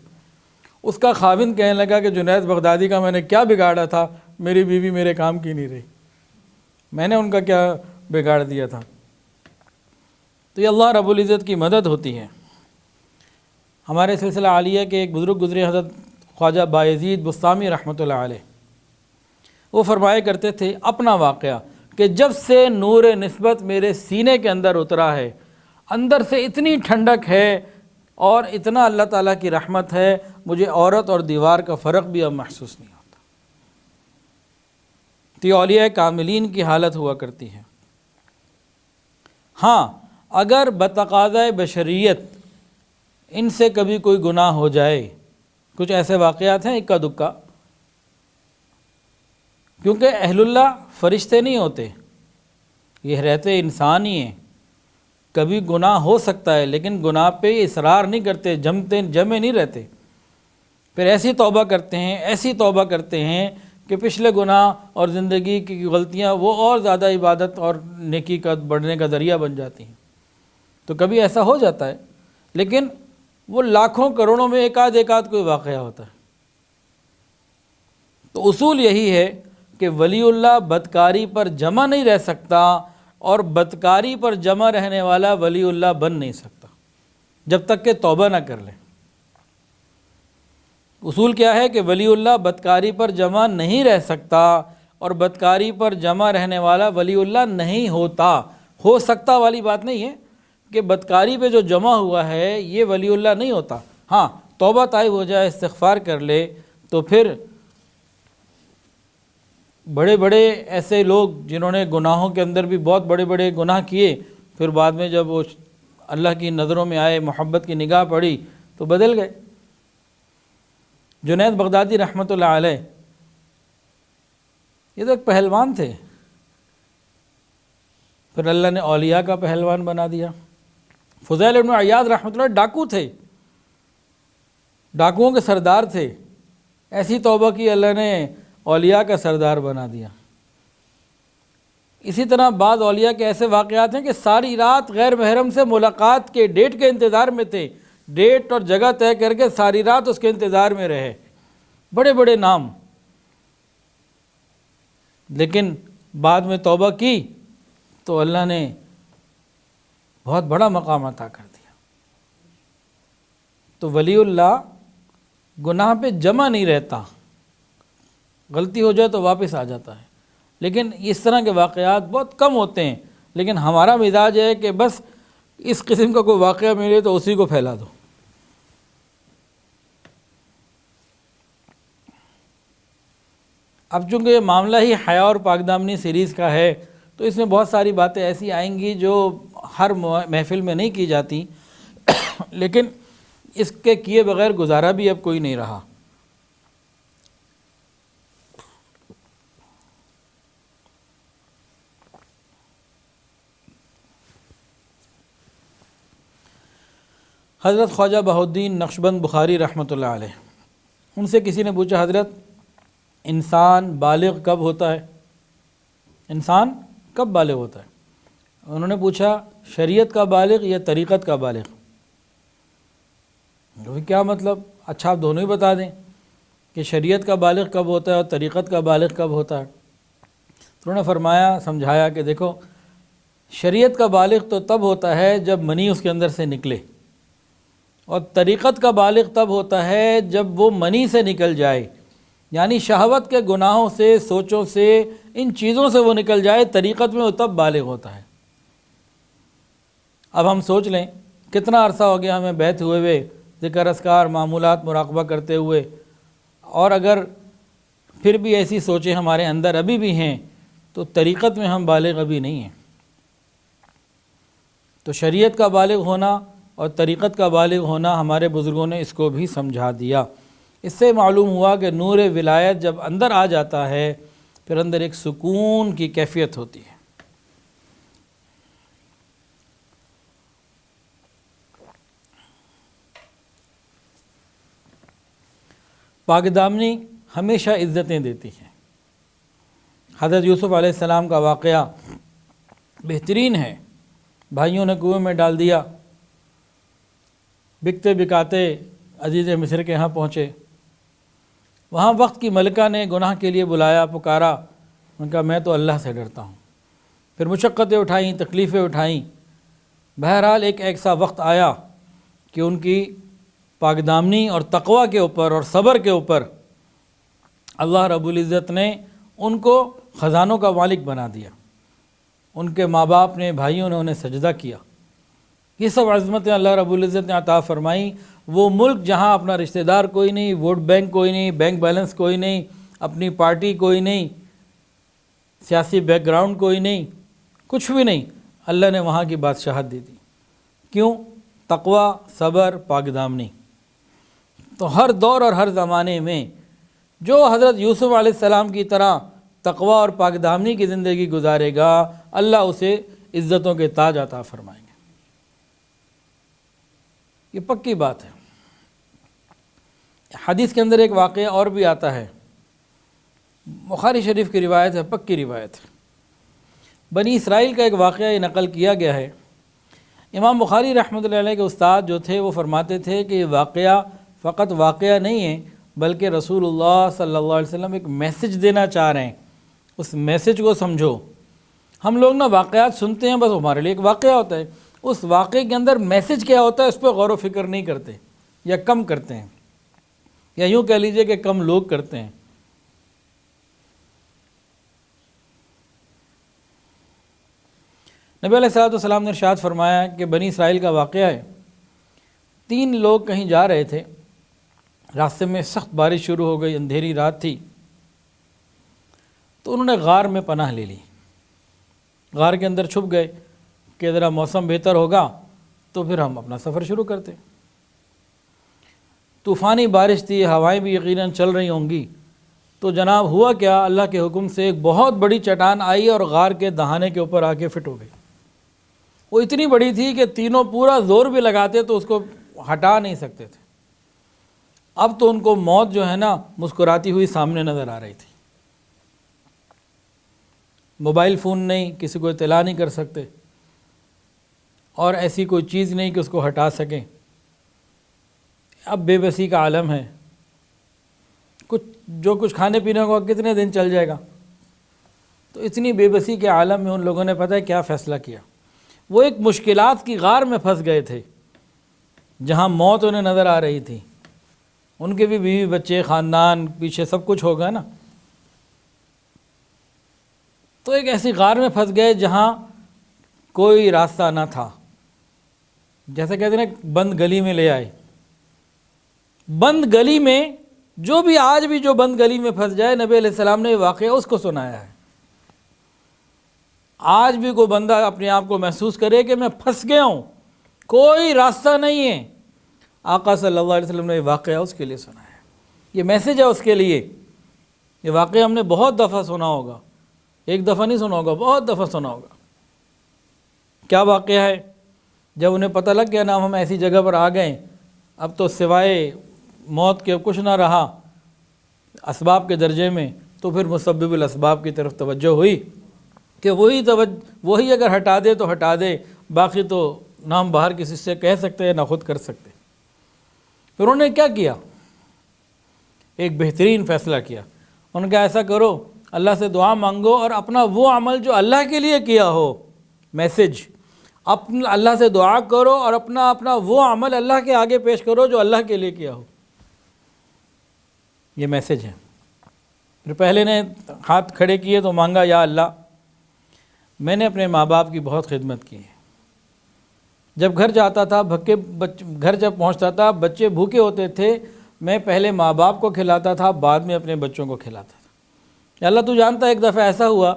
اس کا خاوند کہنے لگا کہ جنید بغدادی کا میں نے کیا بگاڑا تھا، میری بیوی میرے کام کی نہیں رہی، میں نے ان کا کیا بگاڑ دیا تھا۔ تو یہ اللہ رب العزت کی مدد ہوتی ہے۔ ہمارے سلسلہ عالیہ کے ایک بزرگ گزرے حضرت خواجہ بایزید بسطامی رحمۃ اللہ علیہ، وہ فرمایا کرتے تھے اپنا واقعہ کہ جب سے نور نسبت میرے سینے کے اندر اترا ہے، اندر سے اتنی ٹھنڈک ہے اور اتنا اللہ تعالیٰ کی رحمت ہے، مجھے عورت اور دیوار کا فرق بھی اب محسوس نہیں ہوتا۔ تو یہ اولیاء کاملین کی حالت ہوا کرتی ہے۔ ہاں اگر بتقاضۂ بشریت ان سے کبھی کوئی گناہ ہو جائے، کچھ ایسے واقعات ہیں اکا دکا، کیونکہ اہل اللہ فرشتے نہیں ہوتے، یہ رہتے انسان ہی ہیں، کبھی گناہ ہو سکتا ہے لیکن گناہ پہ اصرار نہیں کرتے، جمے نہیں رہتے، پھر ایسی توبہ کرتے ہیں، ایسی توبہ کرتے ہیں کہ پچھلے گناہ اور زندگی کی غلطیاں وہ اور زیادہ عبادت اور نیکی کا بڑھنے کا ذریعہ بن جاتی ہیں۔ تو کبھی ایسا ہو جاتا ہے، لیکن وہ لاکھوں کروڑوں میں ایک آدھ کوئی واقعہ ہوتا ہے۔ تو اصول یہی ہے کہ ولی اللہ بدکاری پر جمع نہیں رہ سکتا، اور بدکاری پر جمع رہنے والا ولی اللہ بن نہیں سکتا جب تک کہ توبہ نہ کر لے۔ اصول کیا ہے کہ ولی اللہ بدکاری پر جمع نہیں رہ سکتا، اور بدکاری پر جمع رہنے والا ولی اللہ نہیں ہوتا۔ ہو سکتا والی بات نہیں ہے کہ بدکاری پہ جو جمع ہوا ہے یہ ولی اللہ نہیں ہوتا۔ ہاں توبہ طائب ہو جائے، استغفار کر لے، تو پھر بڑے بڑے ایسے لوگ جنہوں نے گناہوں کے اندر بھی بہت بڑے بڑے گناہ کیے، پھر بعد میں جب وہ اللہ کی نظروں میں آئے، محبت کی نگاہ پڑی تو بدل گئے۔ جنید بغدادی رحمۃ اللہ علیہ یہ تو ایک پہلوان تھے، پھر اللہ نے اولیاء کا پہلوان بنا دیا۔ فضیل بن عیاض رحمۃ اللہ ڈاکو تھے، ڈاکوؤں کے سردار تھے، ایسی توبہ کی اللہ نے اولیاء کا سردار بنا دیا۔ اسی طرح بعض اولیاء کے ایسے واقعات ہیں کہ ساری رات غیر محرم سے ملاقات کے ڈیٹ کے انتظار میں تھے، ڈیٹ اور جگہ طے کر کے ساری رات اس کے انتظار میں رہے، بڑے بڑے نام، لیکن بعد میں توبہ کی تو اللہ نے بہت بڑا مقام عطا کر دیا۔ تو ولی اللہ گناہ پہ جمع نہیں رہتا، غلطی ہو جائے تو واپس آ جاتا ہے، لیکن اس طرح کے واقعات بہت کم ہوتے ہیں۔ لیکن ہمارا مزاج ہے کہ بس اس قسم کا کوئی واقعہ ملے تو اسی کو پھیلا دو۔ اب چونکہ یہ معاملہ ہی حیا اور پاک دامنی سیریز کا ہے تو اس میں بہت ساری باتیں ایسی آئیں گی جو ہر محفل میں نہیں کی جاتی، لیکن اس کے کیے بغیر گزارا بھی اب کوئی نہیں رہا۔ حضرت خواجہ بہاؤالدین نقشبند بخاری رحمۃ اللہ علیہ، ان سے کسی نے پوچھا حضرت انسان بالغ کب ہوتا ہے؟ انسان کب بالغ ہوتا ہے؟ انہوں نے پوچھا شریعت کا بالغ یا طریقت کا بالغ؟ کیا مطلب؟ اچھا آپ دونوں ہی بتا دیں کہ شریعت کا بالغ کب ہوتا ہے اور طریقت کا بالغ کب ہوتا ہے۔ تو انہوں نے فرمایا، سمجھایا کہ دیکھو شریعت کا بالغ تو تب ہوتا ہے جب منی اس کے اندر سے نکلے، اور طریقت کا بالغ تب ہوتا ہے جب وہ منی سے نکل جائے، یعنی شہوت کے گناہوں سے، سوچوں سے، ان چیزوں سے وہ نکل جائے، طریقت میں وہ تب بالغ ہوتا ہے۔ اب ہم سوچ لیں کتنا عرصہ ہو گیا ہمیں بیت ہوئے ذکر اذکار معمولات مراقبہ کرتے ہوئے، اور اگر پھر بھی ایسی سوچیں ہمارے اندر ابھی بھی ہیں تو طریقت میں ہم بالغ ابھی نہیں ہیں۔ تو شریعت کا بالغ ہونا اور طریقت کا بالغ ہونا ہمارے بزرگوں نے اس کو بھی سمجھا دیا۔ اس سے معلوم ہوا کہ نور ولایت جب اندر آ جاتا ہے پھر اندر ایک سکون کی کیفیت ہوتی ہے۔ پاک دامنی ہمیشہ عزتیں دیتی ہیں۔ حضرت یوسف علیہ السلام کا واقعہ بہترین ہے۔ بھائیوں نے کنویں میں ڈال دیا، بکتے بکاتے عزیز مصر کے ہاں پہنچے، وہاں وقت کی ملکہ نے گناہ کے لیے بلایا، پکارا، ان کا میں تو اللہ سے ڈرتا ہوں۔ پھر مشقتیں اٹھائیں، تکلیفیں اٹھائیں، بہرحال ایک ایسا وقت آیا کہ ان کی پاک دامنی اور تقوی کے اوپر اور صبر کے اوپر اللہ رب العزت نے ان کو خزانوں کا مالک بنا دیا۔ ان کے ماں باپ نے، بھائیوں نے انہیں سجدہ کیا۔ یہ سب عظمتیں اللہ رب العزت نے عطا فرمائیں۔ وہ ملک جہاں اپنا رشتہ دار کوئی نہیں، ووٹ بینک کوئی نہیں، بینک بیلنس کوئی نہیں، اپنی پارٹی کوئی نہیں، سیاسی بیک گراؤنڈ کوئی نہیں، کچھ بھی نہیں، اللہ نے وہاں کی بادشاہت دی تھی۔ کیوں؟ تقوی، صبر، پاک دامنی۔ تو ہر دور اور ہر زمانے میں جو حضرت یوسف علیہ السلام کی طرح تقوی اور پاک دامنی کی زندگی گزارے گا، اللہ اسے عزتوں کے تاج عطا فرمائیں گے۔ یہ پکی بات ہے۔ حدیث کے اندر ایک واقعہ اور بھی آتا ہے، بخاری شریف کی روایت ہے، پکی روایت ہے۔ بنی اسرائیل کا ایک واقعہ یہ نقل کیا گیا ہے۔ امام بخاری رحمۃ اللہ علیہ کے استاد جو تھے وہ فرماتے تھے کہ یہ واقعہ فقط واقعہ نہیں ہے بلکہ رسول اللہ صلی اللہ علیہ وسلم ایک میسج دینا چاہ رہے ہیں، اس میسج کو سمجھو۔ ہم لوگ نا واقعات سنتے ہیں، بس ہمارے لیے ایک واقعہ ہوتا ہے، اس واقعے کے اندر میسج کیا ہوتا ہے اس پہ غور و فکر نہیں کرتے، یا کم کرتے ہیں، یا یوں کہہ لیجئے کہ کم لوگ کرتے ہیں۔ نبی علیہ الصلوۃ والسلام نے ارشاد فرمایا کہ بنی اسرائیل کا واقعہ ہے، 3 لوگ کہیں جا رہے تھے، راستے میں سخت بارش شروع ہو گئی، اندھیری رات تھی، تو انہوں نے غار میں پناہ لے لی، غار کے اندر چھپ گئے کہ ذرا موسم بہتر ہوگا تو پھر ہم اپنا سفر شروع کرتے۔ طوفانی بارش تھی، ہوائیں بھی یقیناً چل رہی ہوں گی، تو جناب ہوا کیا، اللہ کے حکم سے ایک بہت بڑی چٹان آئی اور غار کے دہانے کے اوپر آ کے فٹ ہو گئی۔ وہ اتنی بڑی تھی کہ تینوں پورا زور بھی لگاتے تو اس کو ہٹا نہیں سکتے تھے۔ اب تو ان کو موت جو ہے نا مسکراتی ہوئی سامنے نظر آ رہی تھی۔ موبائل فون نہیں، کسی کو اطلاع نہیں کر سکتے، اور ایسی کوئی چیز نہیں کہ اس کو ہٹا سکیں۔ اب بے بسی کا عالم ہے، کچھ کھانے پینے کو کتنے دن چل جائے گا۔ تو اتنی بے بسی کے عالم میں ان لوگوں نے پتہ ہے کیا فیصلہ کیا، وہ ایک مشکلات کی غار میں پھنس گئے تھے جہاں موت انہیں نظر آ رہی تھی، ان کے بھی بیوی بچے، خاندان پیچھے سب کچھ ہوگا نا۔ تو ایک ایسی غار میں پھنس گئے جہاں کوئی راستہ نہ تھا، جیسے کہتے ہیں بند گلی میں لے آئے۔ بند گلی میں جو بھی آج بھی جو بند گلی میں پھنس جائے، نبی علیہ السلام نے یہ واقعہ اس کو سنایا ہے۔ آج بھی کوئی بندہ اپنے آپ کو محسوس کرے کہ میں پھنس گیا ہوں، کوئی راستہ نہیں ہے، آقا صلی اللہ علیہ وسلم نے یہ واقعہ اس کے لیے سنایا ہے، یہ میسج ہے اس کے لیے۔ یہ واقعہ ہم نے بہت دفعہ سنا ہوگا، ایک دفعہ نہیں سنا ہوگا، بہت دفعہ سنا ہوگا۔ کیا واقعہ ہے؟ جب انہیں پتہ لگ گیا نا ہم ایسی جگہ پر آ گئے، اب تو سوائے موت کے کچھ نہ رہا اسباب کے درجے میں، تو پھر مسبب الاسباب کی طرف توجہ ہوئی کہ وہی اگر ہٹا دے تو ہٹا دے، باقی تو نہ ہم باہر کسی سے کہہ سکتے ہیں نہ خود کر سکتے۔ پھر انہوں نے کیا کیا؟ ایک بہترین فیصلہ کیا۔ انہوں نے کہا ایسا کرو، اللہ سے دعا مانگو اور اپنا وہ عمل جو اللہ کے لیے کیا ہو، میسج اللہ سے دعا کرو اور اپنا وہ عمل اللہ کے آگے پیش کرو جو اللہ کے لیے کیا ہو۔ یہ میسج ہے۔ پھر پہلے نے ہاتھ کھڑے کیے تو مانگا، یا اللہ میں نے اپنے ماں باپ کی بہت خدمت کی ہے۔ جب گھر جاتا تھا، گھر جب پہنچتا تھا بچے بھوکے ہوتے تھے، میں پہلے ماں باپ کو کھلاتا تھا، بعد میں اپنے بچوں کو کھلاتا تھا۔ یا اللہ تو جانتا ہے ایک دفعہ ایسا ہوا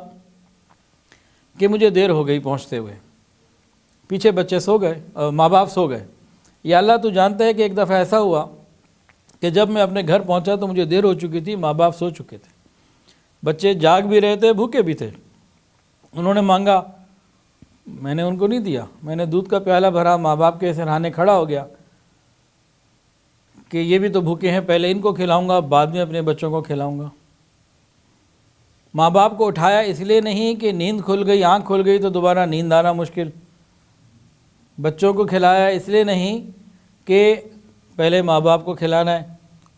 کہ مجھے دیر ہو گئی پہنچتے ہوئے، پیچھے بچے سو گئے، ماں باپ سو گئے۔ یا اللہ تو جانتا ہے کہ ایک دفعہ ایسا ہوا کہ جب میں اپنے گھر پہنچا تو مجھے دیر ہو چکی تھی، ماں باپ سو چکے تھے، بچے جاگ بھی رہے تھے، بھوکے بھی تھے۔ انہوں نے مانگا، میں نے ان کو نہیں دیا، میں نے دودھ کا پیالہ بھرا، ماں باپ کے سرہانے کھڑا ہو گیا کہ یہ بھی تو بھوکے ہیں، پہلے ان کو کھلاؤں گا بعد میں اپنے بچوں کو کھلاؤں گا۔ ماں باپ کو اٹھایا اس لیے نہیں کہ نیند کھل گئی، آنکھ کھل گئی تو دوبارہ نیند آنا مشکل۔ بچوں کو کھلایا اس لیے نہیں کہ پہلے ماں باپ کو کھلانا ہے،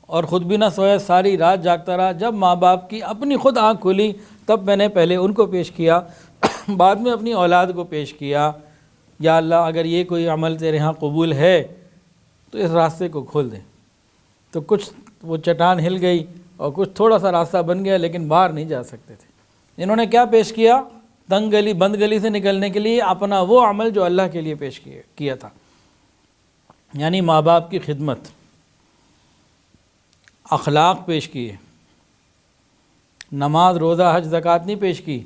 اور خود بھی نہ سویا، ساری رات جاگتا رہا۔ جب ماں باپ کی اپنی خود آنکھ کھلی تب میں نے پہلے ان کو پیش کیا، بعد میں اپنی اولاد کو پیش کیا۔ یا اللہ اگر یہ کوئی عمل تیرے ہاں قبول ہے تو اس راستے کو کھول دے۔ تو کچھ وہ چٹان ہل گئی اور کچھ تھوڑا سا راستہ بن گیا، لیکن باہر نہیں جا سکتے تھے۔ انہوں نے کیا پیش کیا؟ تنگ گلی بند گلی سے نکلنے کے لیے اپنا وہ عمل جو اللہ کے لیے پیش کیا تھا، یعنی ماں باپ کی خدمت، اخلاق پیش کیے۔ نماز روزہ حج زکوٰۃ نہیں پیش کی،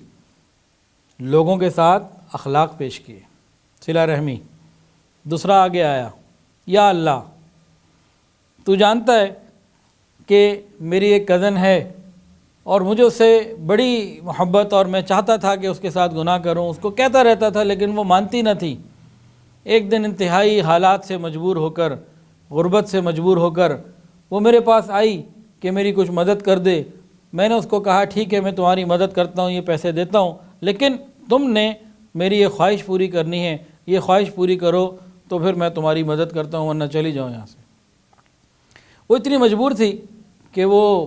لوگوں کے ساتھ اخلاق پیش کیے، صلہ رحمی۔ دوسرا آگے آیا، یا اللہ تو جانتا ہے کہ میری ایک کزن ہے اور مجھے اس سے بڑی محبت، اور میں چاہتا تھا کہ اس کے ساتھ گناہ کروں، اس کو کہتا رہتا تھا لیکن وہ مانتی نہ تھی۔ ایک دن انتہائی حالات سے مجبور ہو کر، غربت سے مجبور ہو کر وہ میرے پاس آئی کہ میری کچھ مدد کر دے۔ میں نے اس کو کہا ٹھیک ہے میں تمہاری مدد کرتا ہوں، یہ پیسے دیتا ہوں، لیکن تم نے میری یہ خواہش پوری کرنی ہے، یہ خواہش پوری کرو تو پھر میں تمہاری مدد کرتا ہوں، ورنہ چلی جاؤ یہاں سے۔ وہ اتنی مجبور تھی کہ وہ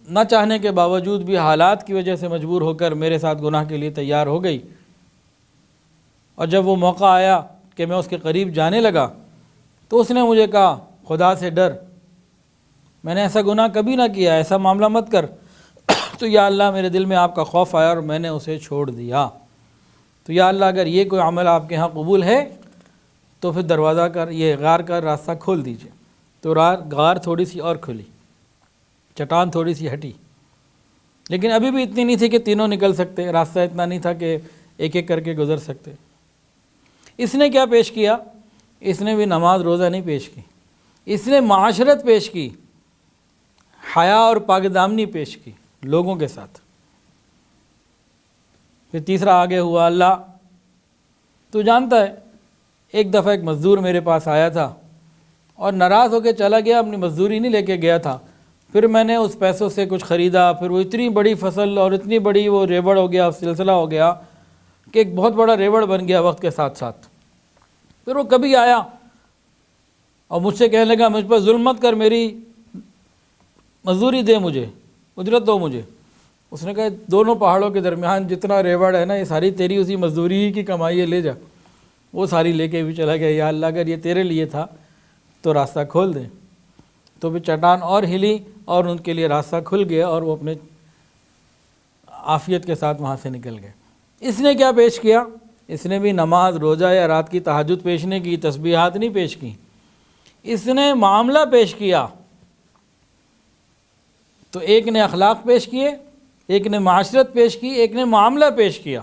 نہ چاہنے کے باوجود بھی حالات کی وجہ سے مجبور ہو کر میرے ساتھ گناہ کے لیے تیار ہو گئی۔ اور جب وہ موقع آیا کہ میں اس کے قریب جانے لگا تو اس نے مجھے کہا خدا سے ڈر، میں نے ایسا گناہ کبھی نہ کیا، ایسا معاملہ مت کر۔ تو یا اللہ میرے دل میں آپ کا خوف آیا اور میں نے اسے چھوڑ دیا۔ تو یا اللہ اگر یہ کوئی عمل آپ کے ہاں قبول ہے تو پھر دروازہ کر یہ غار کا راستہ کھول دیجئے۔ تو غار تھوڑی سی اور کھلی، چٹان تھوڑی سی ہٹی، لیکن ابھی بھی اتنی نہیں تھی کہ تینوں نکل سکتے، راستہ اتنا نہیں تھا کہ ایک ایک کر کے گزر سکتے۔ اس نے کیا پیش کیا؟ اس نے بھی نماز روزہ نہیں پیش کی، اس نے معاشرت پیش کی، حیا اور پاک دامنی پیش کی لوگوں کے ساتھ۔ پھر تیسرا آگے ہوا، اللہ تو جانتا ہے ایک دفعہ ایک مزدور میرے پاس آیا تھا اور ناراض ہو کے چلا گیا، اپنی مزدوری نہیں لے کے گیا تھا۔ پھر میں نے اس پیسوں سے کچھ خریدا، پھر وہ اتنی بڑی فصل اور اتنی بڑی وہ ریوڑ ہو گیا، سلسلہ ہو گیا کہ ایک بہت بڑا ریوڑ بن گیا وقت کے ساتھ ساتھ۔ پھر وہ کبھی آیا اور مجھ سے کہنے لگا مجھ پر ظلم مت کر، میری مزدوری دے، مجھے اجرت دو مجھے۔ اس نے کہا دونوں پہاڑوں کے درمیان جتنا ریوڑ ہے نا یہ ساری تیری اسی مزدوری ہی کی کمائی ہے، لے جا۔ وہ ساری لے کے بھی چلا گیا۔ یا اللہ اگر یہ تیرے لیے تھا تو راستہ کھول دے۔ تو پھر چٹان اور ہلی اور ان کے لیے راستہ کھل گیا اور وہ اپنے عافیت کے ساتھ وہاں سے نکل گئے۔ اس نے کیا پیش کیا؟ اس نے بھی نماز روزہ یا رات کی تہجد پیش نہیں کی، تسبیحات نہیں پیش کی، اس نے معاملہ پیش کیا۔ تو ایک نے اخلاق پیش کیے، ایک نے معاشرت پیش کی، ایک نے معاملہ پیش کیا،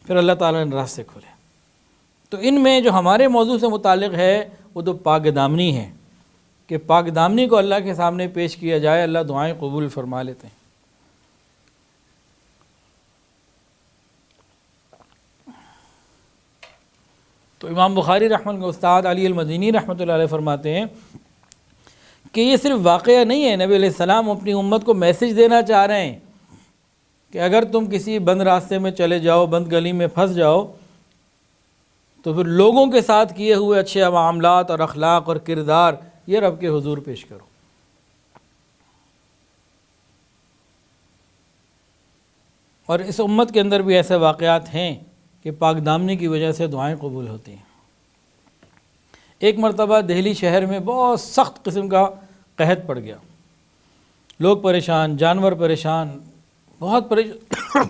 پھر اللہ تعالیٰ نے راستے کھولے۔ تو ان میں جو ہمارے موضوع سے متعلق ہے وہ تو پاک دامنی ہے، کہ پاک دامنی کو اللہ کے سامنے پیش کیا جائے، اللہ دعائیں قبول فرما لیتے ہیں۔ تو تو امام بخاری رحمۃ اللہ کے استاد علی المدینی رحمۃ اللہ علیہ فرماتے ہیں کہ یہ صرف واقعہ نہیں ہے، نبی علیہ السلام اپنی امت کو میسج دینا چاہ رہے ہیں کہ اگر تم کسی بند راستے میں چلے جاؤ، بند گلی میں پھنس جاؤ، تو پھر لوگوں کے ساتھ کیے ہوئے اچھے معاملات اور اخلاق اور کردار یہ رب کے حضور پیش کرو۔ اور اس امت کے اندر بھی ایسے واقعات ہیں کہ پاک دامنی کی وجہ سے دعائیں قبول ہوتی ہیں۔ ایک مرتبہ دہلی شہر میں بہت سخت قسم کا قحط پڑ گیا، لوگ پریشان، جانور پریشان، بہت پریشان۔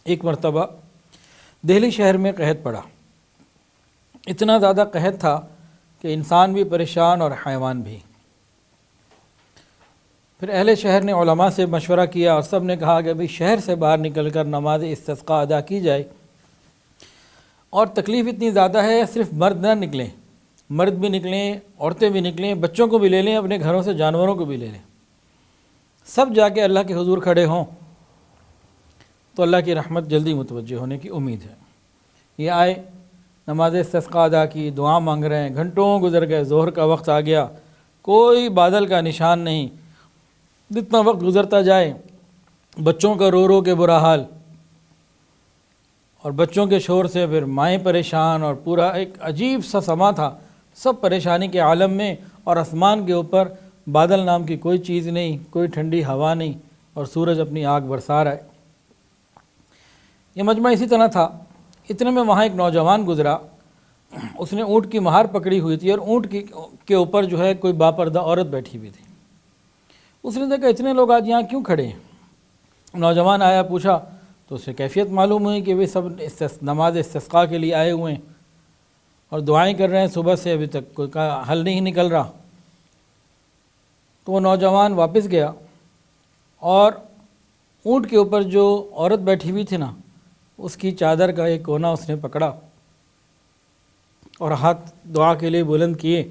ایک مرتبہ دہلی شہر میں قحط پڑا، اتنا زیادہ قحط تھا کہ انسان بھی پریشان اور حیوان بھی۔ پھر اہل شہر نے علماء سے مشورہ کیا اور سب نے کہا کہ ابھی شہر سے باہر نکل کر نماز استسقاء ادا کی جائے، اور تکلیف اتنی زیادہ ہے صرف مرد نہ نکلیں، مرد بھی نکلیں، عورتیں بھی نکلیں، بچوں کو بھی لے لیں، اپنے گھروں سے جانوروں کو بھی لے لیں، سب جا کے اللہ کے حضور کھڑے ہوں تو اللہ کی رحمت جلدی متوجہ ہونے کی امید ہے۔ یہ آئے، نماز استسقاء ادا کی، دعا مانگ رہے ہیں، گھنٹوں گزر گئے، ظہر کا وقت آ گیا، کوئی بادل کا نشان نہیں۔ جتنا وقت گزرتا جائے بچوں کا رو رو کے برا حال، اور بچوں کے شور سے پھر مائیں پریشان، اور پورا ایک عجیب سا سما تھا، سب پریشانی کے عالم میں، اور آسمان کے اوپر بادل نام کی کوئی چیز نہیں، کوئی ٹھنڈی ہوا نہیں، اور سورج اپنی آگ برسا رہا ہے۔ یہ مجمع اسی طرح تھا۔ اتنے میں وہاں ایک نوجوان گزرا، اس نے اونٹ کی مہار پکڑی ہوئی تھی، اور اونٹ کے اوپر جو ہے کوئی باپردہ عورت بیٹھی ہوئی تھی۔ اس نے دیکھا اتنے لوگ آج یہاں کیوں کھڑے ہیں؟ نوجوان آیا، پوچھا تو اسے کیفیت معلوم ہوئی کہ وہ سب نماز استسقاء کے لیے آئے ہوئے ہیں اور دعائیں کر رہے ہیں، صبح سے ابھی تک کوئی کا حل نہیں نکل رہا۔ تو وہ نوجوان واپس گیا اور اونٹ کے اوپر جو عورت بیٹھی ہوئی تھی نا، اس کی چادر کا ایک کونا اس نے پکڑا اور ہاتھ دعا کے لیے بلند کیے۔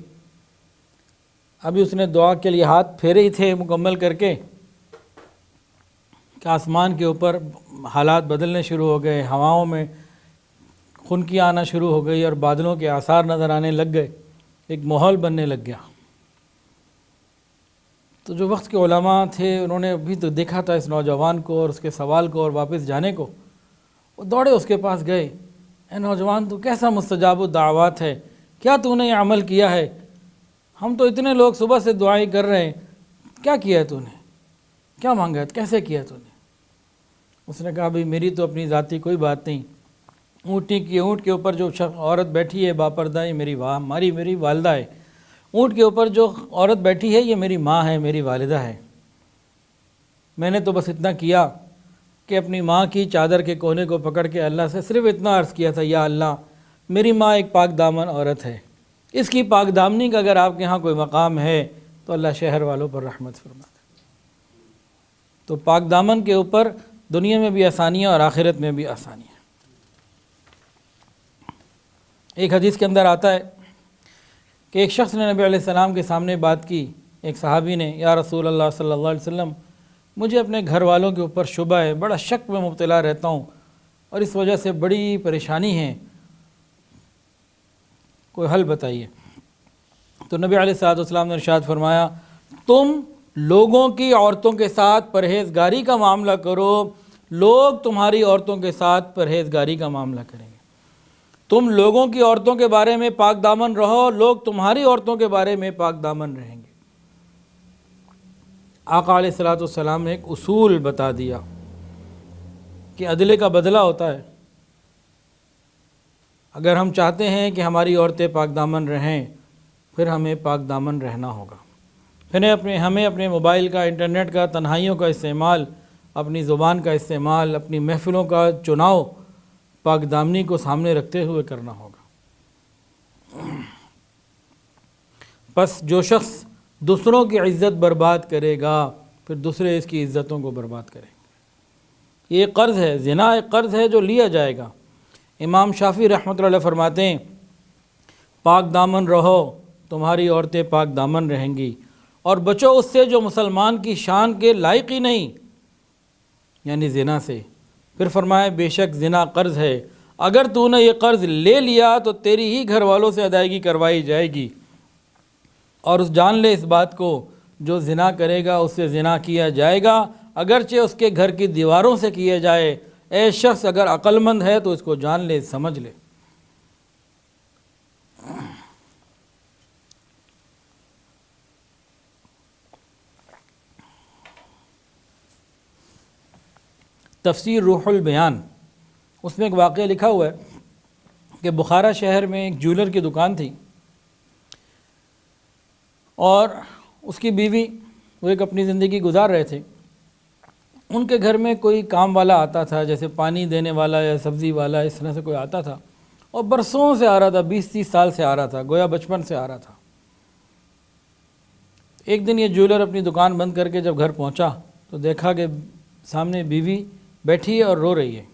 ابھی اس نے دعا کے لیے ہاتھ پھیرے ہی تھے مکمل کر کے کہ آسمان کے اوپر حالات بدلنے شروع ہو گئے، ہواؤں میں خنکیاں آنا شروع ہو گئی اور بادلوں کے آثار نظر آنے لگ گئے، ایک ماحول بننے لگ گیا۔ تو جو وقت کے علماء تھے انہوں نے ابھی تو دیکھا تھا اس نوجوان کو اور اس کے سوال کو اور واپس جانے کو، وہ دوڑے اس کے پاس گئے، اے نوجوان تو کیسا مستجاب الدعوات ہے، کیا تو نے یہ عمل کیا ہے؟ ہم تو اتنے لوگ صبح سے دعائیں کر رہے ہیں، کیا کیا ہے تو نے؟ کیا مانگا ہے؟ کیسے کیا تو نے؟ اس نے کہا بھئی میری تو اپنی ذاتی کوئی بات نہیں، اونٹ کے اوپر جو عورت بیٹھی ہے باپردہ، یہ میری والدہ ہے، اونٹ کے اوپر جو عورت بیٹھی ہے یہ میری ماں ہے، میری والدہ ہے۔ میں نے تو بس اتنا کیا کہ اپنی ماں کی چادر کے کونے کو پکڑ کے اللہ سے صرف اتنا عرض کیا تھا، یا اللہ میری ماں ایک پاک دامن عورت ہے، اس کی پاک دامنی کا اگر آپ کے ہاں کوئی مقام ہے تو اللہ شہر والوں پر رحمت فرما دے۔ تو پاک دامن کے اوپر دنیا میں بھی آسانیاں اور آخرت میں بھی آسانیاں۔ ایک حدیث کے اندر آتا ہے کہ ایک شخص نے نبی علیہ السلام کے سامنے بات کی، ایک صحابی نے، یا رسول اللہ صلی اللہ علیہ وسلم مجھے اپنے گھر والوں کے اوپر شبہ ہے، بڑا شک میں مبتلا رہتا ہوں اور اس وجہ سے بڑی پریشانی ہے، کوئی حل بتائیے۔ تو نبی علیہ السلام نے ارشاد فرمایا، تم لوگوں کی عورتوں کے ساتھ پرہیزگاری کا معاملہ کرو، لوگ تمہاری عورتوں کے ساتھ پرہیزگاری کا معاملہ کریں گے۔ تم لوگوں کی عورتوں کے بارے میں پاک دامن رہو، لوگ تمہاری عورتوں کے بارے میں پاک دامن رہیں گے۔ آقا علیہ السلام نے ایک اصول بتا دیا کہ عدلے کا بدلہ ہوتا ہے۔ اگر ہم چاہتے ہیں کہ ہماری عورتیں پاک دامن رہیں، پھر ہمیں پاک دامن رہنا ہوگا، پھر ہمیں اپنے موبائل کا، انٹرنیٹ کا، تنہائیوں کا استعمال، اپنی زبان کا استعمال، اپنی محفلوں کا چناؤ پاک دامنی کو سامنے رکھتے ہوئے کرنا ہوگا۔ پس جو شخص دوسروں کی عزت برباد کرے گا پھر دوسرے اس کی عزتوں کو برباد کریں گے۔ یہ قرض ہے، زنا ایک قرض ہے جو لیا جائے گا۔ امام شافعی رحمۃ اللہ علیہ فرماتے ہیں پاک دامن رہو، تمہاری عورتیں پاک دامن رہیں گی، اور بچو اس سے جو مسلمان کی شان کے لائق ہی نہیں، یعنی زنا سے۔ پھر فرمایا بے شک زنا قرض ہے، اگر تو نے یہ قرض لے لیا تو تیری ہی گھر والوں سے ادائیگی کروائی جائے گی، اور جان لے اس بات کو جو زنا کرے گا اس سے زنا کیا جائے گا، اگرچہ اس کے گھر کی دیواروں سے کیا جائے۔ اے شخص اگر عقل مند ہے تو اس کو جان لے، سمجھ لے۔ تفسیر روح البیان، اس میں ایک واقعہ لکھا ہوا ہے کہ بخارا شہر میں ایک جولر کی دکان تھی، اور اس کی بیوی وہ ایک اپنی زندگی گزار رہے تھے۔ ان کے گھر میں کوئی کام والا آتا تھا، جیسے پانی دینے والا یا سبزی والا، اس طرح سے کوئی آتا تھا، اور برسوں سے آ رہا تھا، 20-30 سال سے آ رہا تھا، گویا بچپن سے آ رہا تھا۔ ایک دن یہ جولر اپنی دکان بند کر کے جب گھر پہنچا تو دیکھا کہ سامنے بیوی بیٹھی ہے اور رو رہی ہے۔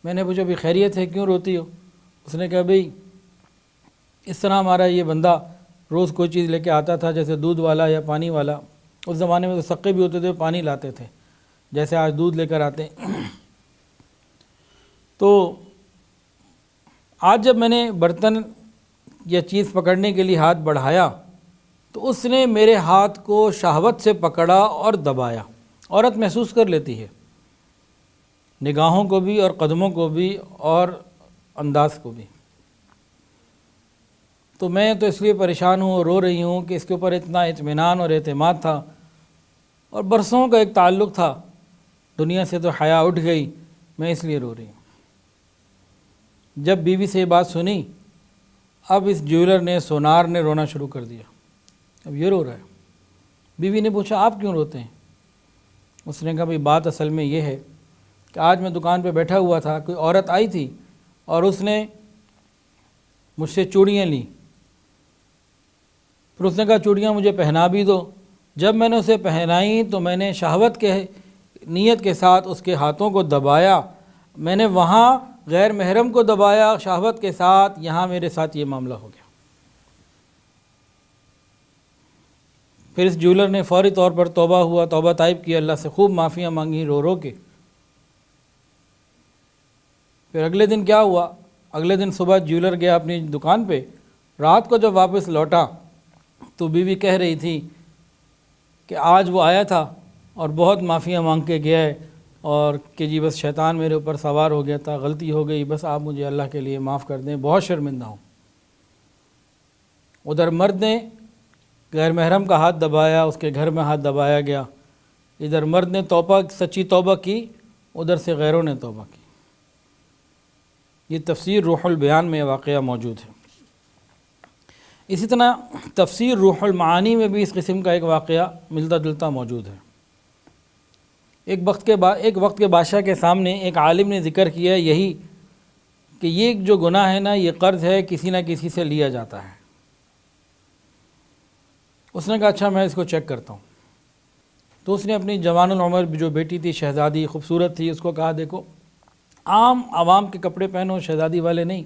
میں نے پوچھا بھی خیریت ہے، کیوں روتی ہو؟ اس نے کہا بھئی اس طرح ہمارا یہ بندہ روز کوئی چیز لے کے آتا تھا، جیسے دودھ والا یا پانی والا۔ اس زمانے میں تو سقے بھی ہوتے تھے، پانی لاتے تھے، جیسے آج دودھ لے کر آتے ہیں۔ تو آج جب میں نے برتن یا چیز پکڑنے کے لیے ہاتھ بڑھایا تو اس نے میرے ہاتھ کو شہوت سے پکڑا اور دبایا۔ عورت محسوس کر لیتی ہے، نگاہوں کو بھی اور قدموں کو بھی اور انداز کو بھی۔ تو میں تو اس لیے پریشان ہوں اور رو رہی ہوں کہ اس کے اوپر اتنا اطمینان اور اعتماد تھا، اور برسوں کا ایک تعلق تھا، دنیا سے تو حیا اٹھ گئی، میں اس لیے رو رہی ہوں۔ جب بیوی سے یہ بات سنی، اب اس جیولر نے، سونار نے رونا شروع کر دیا، اب یہ رو رہا ہے۔ بیوی نے پوچھا آپ کیوں روتے ہیں؟ اس نے کہا بھئی بات اصل میں یہ ہے کہ آج میں دکان پہ بیٹھا ہوا تھا، کوئی عورت آئی تھی اور اس نے مجھ سے چوڑیاں لیں، پھر اس نے کہا چوڑیاں مجھے پہنا بھی دو۔ جب میں نے اسے پہنائیں تو میں نے شہوت کے نیت کے ساتھ اس کے ہاتھوں کو دبایا، میں نے وہاں غیر محرم کو دبایا شہوت کے ساتھ، یہاں میرے ساتھ یہ معاملہ ہو گیا۔ پھر اس جولر نے فوری طور پر توبہ ہوا، توبہ طائب کی، اللہ سے خوب معافیاں مانگی رو رو کے۔ پھر اگلے دن کیا ہوا؟ اگلے دن صبح جولر گیا اپنی دکان پہ، رات کو جب واپس لوٹا تو بیوی کہہ رہی تھی کہ آج وہ آیا تھا اور بہت معافیاں مانگ کے گیا ہے، اور کہ جی بس شیطان میرے اوپر سوار ہو گیا تھا، غلطی ہو گئی، بس آپ مجھے اللہ کے لیے معاف کر دیں، بہت شرمندہ ہوں۔ ادھر مرد نے غیر محرم کا ہاتھ دبایا، اس کے گھر میں ہاتھ دبایا گیا، ادھر مرد نے توبہ، سچی توبہ کی، ادھر سے غیروں نے توبہ کی۔ یہ تفسیر روح البیان میں واقعہ موجود ہے۔ اسی طرح تفسیر روح المعانی میں بھی اس قسم کا ایک واقعہ ملتا جلتا موجود ہے۔ ایک وقت کے بادشاہ کے سامنے ایک عالم نے ذکر کیا یہی کہ یہ جو گناہ ہے نا، یہ قرض ہے، کسی نہ کسی سے لیا جاتا ہے۔ اس نے کہا اچھا میں اس کو چیک کرتا ہوں۔ تو اس نے اپنی جوان العمر جو بیٹی تھی، شہزادی خوبصورت تھی، اس کو کہا دیکھو عام عوام کے کپڑے پہنو، شہزادی والے نہیں،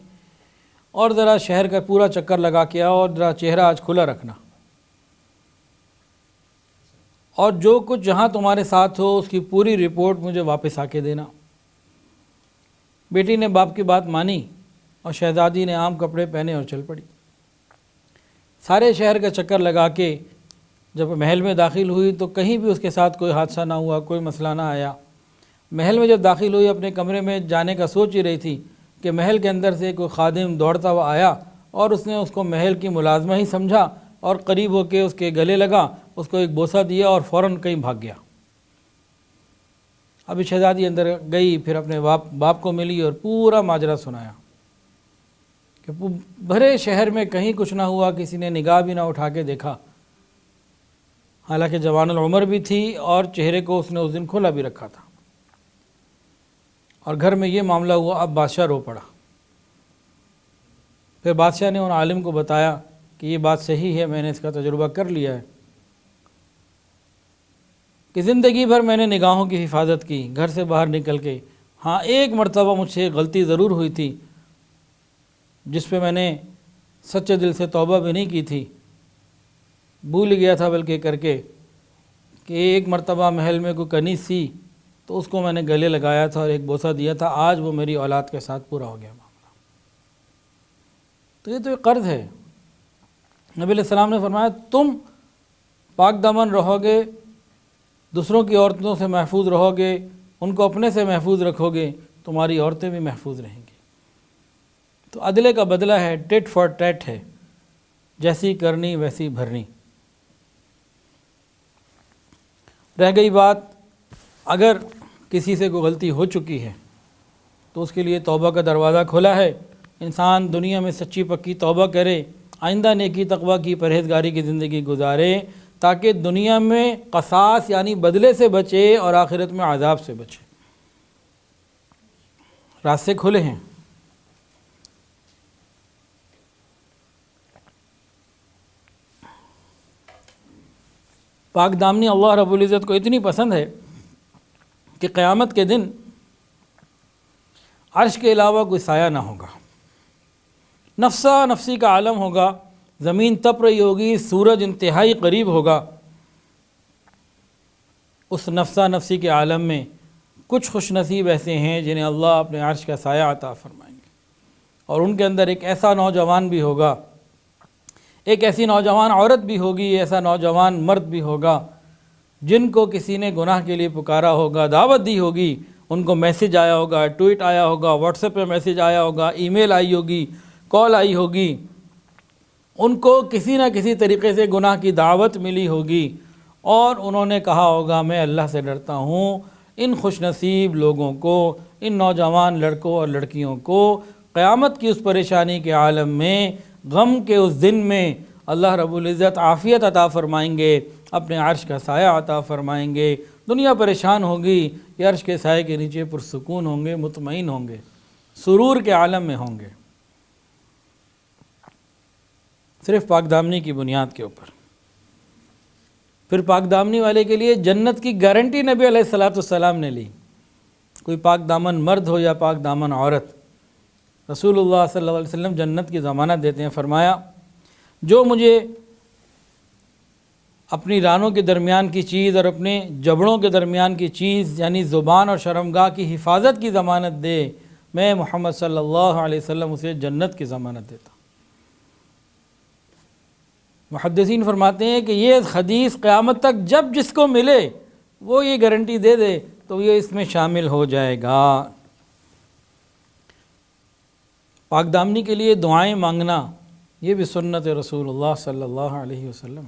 اور ذرا شہر کا پورا چکر لگا کے آؤ، اور ذرا چہرہ آج کھلا رکھنا، اور جو کچھ جہاں تمہارے ساتھ ہو اس کی پوری رپورٹ مجھے واپس آ کے دینا۔ بیٹی نے باپ کی بات مانی اور شہزادی نے عام کپڑے پہنے اور چل پڑی۔ سارے شہر کا چکر لگا کے جب محل میں داخل ہوئی تو کہیں بھی اس کے ساتھ کوئی حادثہ نہ ہوا، کوئی مسئلہ نہ آیا۔ محل میں جب داخل ہوئی، اپنے کمرے میں جانے کا سوچ ہی رہی تھی کہ محل کے اندر سے کوئی خادم دوڑتا ہوا آیا، اور اس نے اس کو محل کی ملازمہ ہی سمجھا اور قریب ہو کے اس کے گلے لگا، اس کو ایک بوسہ دیا اور فوراً کہیں بھاگ گیا۔ ابھی شہزادی اندر گئی، پھر اپنے باپ کو ملی اور پورا ماجرا سنایا کہ بھرے شہر میں کہیں کچھ نہ ہوا، کسی نے نگاہ بھی نہ اٹھا کے دیکھا، حالانکہ جوان العمر بھی تھی اور چہرے کو اس نے اس دن کھلا بھی رکھا تھا، اور گھر میں یہ معاملہ ہوا۔ اب بادشاہ رو پڑا۔ پھر بادشاہ نے ان عالم کو بتایا کہ یہ بات صحیح ہے، میں نے اس کا تجربہ کر لیا ہے، کہ زندگی بھر میں نے نگاہوں کی حفاظت کی گھر سے باہر نکل کے، ہاں ایک مرتبہ مجھ سے غلطی ضرور ہوئی تھی جس پہ میں نے سچے دل سے توبہ بھی نہیں کی تھی، بھول گیا تھا بلکہ کر کے، کہ ایک مرتبہ محل میں کوئی کنیز سی تو اس کو میں نے گلے لگایا تھا اور ایک بوسہ دیا تھا، آج وہ میری اولاد کے ساتھ پورا ہو گیا معاملہ۔ تو یہ تو ایک قرض ہے۔ نبی علیہ السلام نے فرمایا تم پاک دامن رہو گے، دوسروں کی عورتوں سے محفوظ رہو گے، ان کو اپنے سے محفوظ رکھو گے، تمہاری عورتیں بھی محفوظ رہیں گی۔ تو عدلے کا بدلہ ہے، ٹیٹ فار ٹیٹ ہے، جیسی کرنی ویسی بھرنی۔ رہ گئی بات اگر کسی سے کوئی غلطی ہو چکی ہے تو اس کے لیے توبہ کا دروازہ کھلا ہے، انسان دنیا میں سچی پکی توبہ کرے، آئندہ نیکی تقوی کی پرہیزگاری کی زندگی گزارے تاکہ دنیا میں قصاص یعنی بدلے سے بچے اور آخرت میں عذاب سے بچے۔ راستے کھلے ہیں۔ پاک دامنی اللہ رب العزت کو اتنی پسند ہے کہ قیامت کے دن عرش کے علاوہ کوئی سایہ نہ ہوگا، نفسا نفسی کا عالم ہوگا، زمین تپ رہی ہوگی، سورج انتہائی قریب ہوگا۔ اس نفسا نفسی کے عالم میں کچھ خوش نصیب ایسے ہیں جنہیں اللہ اپنے عرش کا سایہ عطا فرمائیں گے، اور ان کے اندر ایک ایسا نوجوان بھی ہوگا، ایک ایسی نوجوان عورت بھی ہوگی، ایسا نوجوان مرد بھی ہوگا جن کو کسی نے گناہ کے لیے پکارا ہوگا، دعوت دی ہوگی، ان کو میسج آیا ہوگا، ٹویٹ آیا ہوگا، واٹس ایپ پہ میسج آیا ہوگا، ای میل آئی ہوگی، کال آئی ہوگی، ان کو کسی نہ کسی طریقے سے گناہ کی دعوت ملی ہوگی، اور انہوں نے کہا ہوگا میں اللہ سے ڈرتا ہوں۔ ان خوش نصیب لوگوں کو، ان نوجوان لڑکوں اور لڑکیوں کو قیامت کی اس پریشانی کے عالم میں، غم کے اس دن میں اللہ رب العزت عافیت عطا فرمائیں گے، اپنے عرش کا سایہ عطا فرمائیں گے۔ دنیا پریشان ہوگی، یہ عرش کے سائے کے نیچے پرسکون ہوں گے، مطمئن ہوں گے، سرور کے عالم میں ہوں گے، صرف پاک دامنی کی بنیاد کے اوپر۔ پھر پاک دامنی والے کے لیے جنت کی گارنٹی نبی علیہ السلام نے لی۔ کوئی پاک دامن مرد ہو یا پاک دامن عورت، رسول اللہ صلی اللہ علیہ وسلم جنت کی ضمانت دیتے ہیں۔ فرمایا جو مجھے اپنی رانوں کے درمیان کی چیز اور اپنے جبڑوں کے درمیان کی چیز یعنی زبان اور شرمگاہ کی حفاظت کی ضمانت دے، میں محمد صلی اللہ علیہ وسلم اسے جنت کی ضمانت دیتا ہوں۔ محدثین فرماتے ہیں کہ یہ حدیث قیامت تک جب جس کو ملے وہ یہ گارنٹی دے دے تو یہ اس میں شامل ہو جائے گا۔ پاک دامنی کے لیے دعائیں مانگنا یہ بھی سنت رسول اللہ صلی اللہ علیہ وسلم۔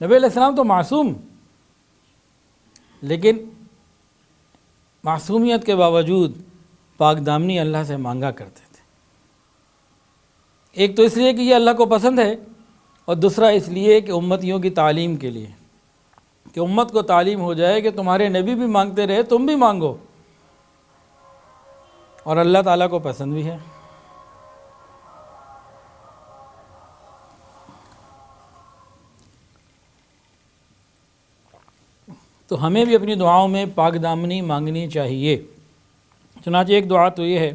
نبی علیہ السلام تو معصوم، لیکن معصومیت کے باوجود پاک دامنی اللہ سے مانگا کرتے تھے۔ ایک تو اس لیے کہ یہ اللہ کو پسند ہے، اور دوسرا اس لیے کہ امتیوں کی تعلیم کے لیے، کہ امت کو تعلیم ہو جائے کہ تمہارے نبی بھی مانگتے رہے، تم بھی مانگو، اور اللہ تعالیٰ کو پسند بھی ہے۔ تو ہمیں بھی اپنی دعاؤں میں پاک دامنی مانگنی چاہیے۔ چنانچہ ایک دعا تو یہ ہے،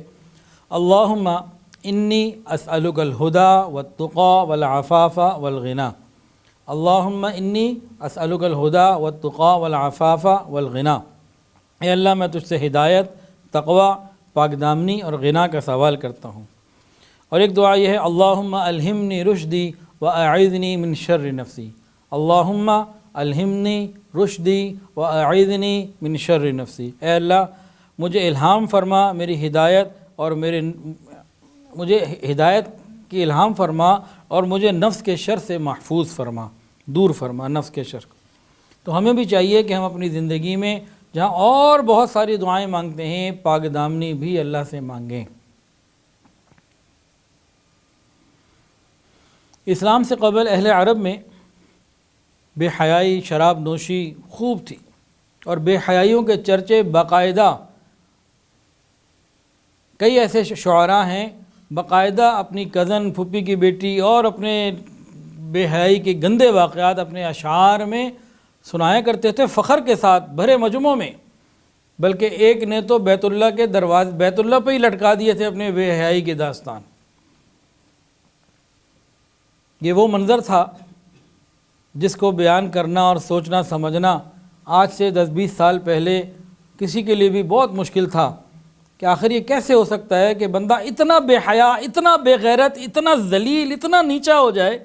اللہم انی اسألک الہدی والتقی والعفاف والغنی، اللہم انی اسألک الہدی والتقی والعفاف والغنی، اے اللہ میں تجھ سے ہدایت، تقوی، پاک دامنی اور غنا کا سوال کرتا ہوں۔ اور ایک دعا یہ ہے، اللہم الہمنی رشدی واعذنی من شر نفسی، اللہم الہمنی رشدی واعذنی من شر نفسی، اے اللہ مجھے الہام فرما، میری ہدایت اور مجھے ہدایت کی الہام فرما، اور مجھے نفس کے شر سے محفوظ فرما، دور فرما نفس کے شر کو۔ تو ہمیں بھی چاہیے کہ ہم اپنی زندگی میں جہاں اور بہت ساری دعائیں مانگتے ہیں، پاک دامنی بھی اللہ سے مانگیں۔ اسلام سے قبل اہل عرب میں بے حیائی، شراب نوشی خوب تھی، اور بے حیائیوں کے چرچے باقاعدہ، کئی ایسے شعراء ہیں باقاعدہ اپنی کزن، پھوپھی کی بیٹی اور اپنے بے حیائی کے گندے واقعات اپنے اشعار میں سنایا کرتے تھے فخر کے ساتھ بھرے مجمعوں میں، بلکہ ایک نے تو بیت اللہ کے دروازے، بیت اللہ پہ ہی لٹکا دیے تھے اپنے بے حیائی کی داستان۔ یہ وہ منظر تھا جس کو بیان کرنا اور سوچنا سمجھنا آج سے 10-20 سال پہلے کسی کے لیے بھی بہت مشکل تھا کہ آخر یہ کیسے ہو سکتا ہے کہ بندہ اتنا بے حیا، اتنا بے غیرت، اتنا ذلیل، اتنا نیچا ہو جائے،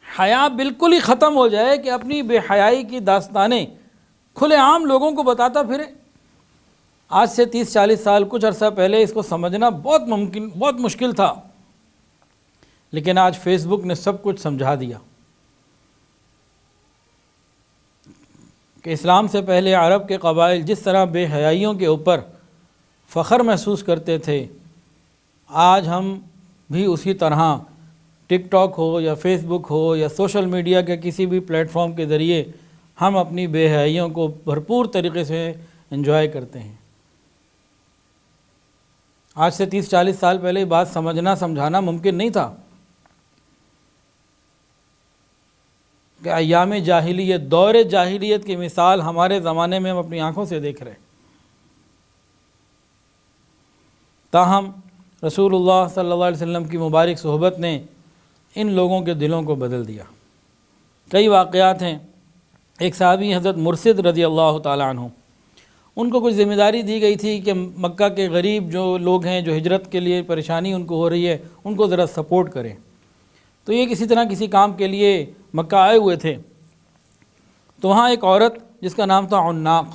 حیا بالکل ہی ختم ہو جائے کہ اپنی بے حیائی کی داستانیں کھلے عام لوگوں کو بتاتا پھرے۔ آج سے 30-40 سال کچھ عرصہ پہلے اس کو سمجھنا بہت مشکل تھا، لیکن آج فیس بک نے سب کچھ سمجھا دیا کہ اسلام سے پہلے عرب کے قبائل جس طرح بے حیائیوں کے اوپر فخر محسوس کرتے تھے، آج ہم بھی اسی طرح ٹک ٹاک ہو یا فیس بک ہو یا سوشل میڈیا کے کسی بھی پلیٹ فارم کے ذریعے ہم اپنی بے حیائیوں کو بھرپور طریقے سے انجوائے کرتے ہیں۔ آج سے 30-40 سال پہلے بات سمجھنا سمجھانا ممکن نہیں تھا کہ ایام جاہلیت، دور جاہلیت کی مثال ہمارے زمانے میں ہم اپنی آنکھوں سے دیکھ رہے ہیں۔ تاہم رسول اللہ صلی اللہ علیہ وسلم کی مبارک صحبت نے ان لوگوں کے دلوں کو بدل دیا۔ کئی واقعات ہیں۔ ایک صحابی حضرت مرثد رضی اللہ تعالیٰ عنہ، ان کو کچھ ذمہ داری دی گئی تھی کہ مکہ کے غریب جو لوگ ہیں، جو ہجرت کے لیے پریشانی ان کو ہو رہی ہے، ان کو ذرا سپورٹ کریں۔ تو یہ کسی کام کے لیے مکہ آئے ہوئے تھے، تو وہاں ایک عورت جس کا نام تھا عناق،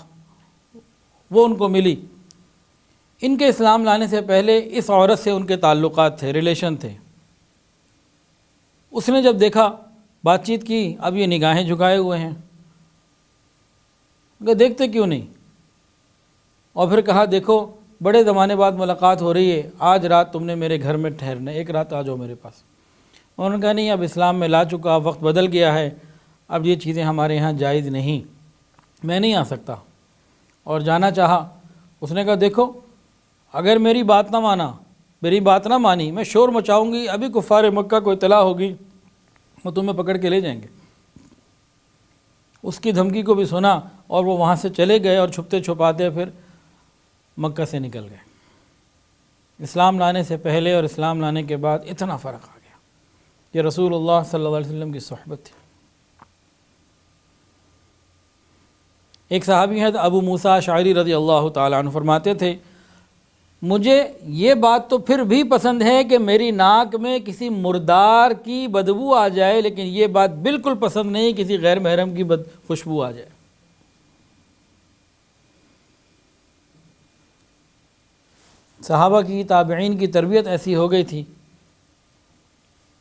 وہ ان کو ملی۔ ان کے اسلام لانے سے پہلے اس عورت سے ان کے تعلقات تھے، ریلیشن تھے۔ اس نے جب دیکھا، بات چیت کی، اب یہ نگاہیں جھکائے ہوئے ہیں، کہ دیکھتے کیوں نہیں؟ اور پھر کہا دیکھو بڑے زمانے بعد ملاقات ہو رہی ہے، آج رات تم نے میرے گھر میں ٹھہرنا، ایک رات آ جاؤ میرے پاس۔ انہوں نے کہا نہیں، اب اسلام میں لا چکا، وقت بدل گیا ہے، اب یہ چیزیں ہمارے یہاں جائز نہیں، میں نہیں آ سکتا۔ اور جانا چاہا۔ اس نے کہا دیکھو اگر میری بات نہ مانی، میں شور مچاؤں گی، ابھی کفار مکہ کو اطلاع ہوگی، وہ تمہیں پکڑ کے لے جائیں گے۔ اس کی دھمکی کو بھی سنا اور وہ وہاں سے چلے گئے اور چھپتے چھپاتے پھر مکہ سے نکل گئے۔ اسلام لانے سے پہلے اور اسلام لانے کے بعد اتنا فرق آ گیا۔ یہ رسول اللہ صلی اللہ علیہ وسلم کی صحبت تھی۔ ایک صحابی ہیں ابو موسیٰ اشعری رضی اللہ تعالیٰ عنہ، فرماتے تھے مجھے یہ بات تو پھر بھی پسند ہے کہ میری ناک میں کسی مردار کی بدبو آ جائے، لیکن یہ بات بالکل پسند نہیں کسی غیر محرم کی خوشبو آ جائے۔ صحابہ کی، تابعین کی تربیت ایسی ہو گئی تھی۔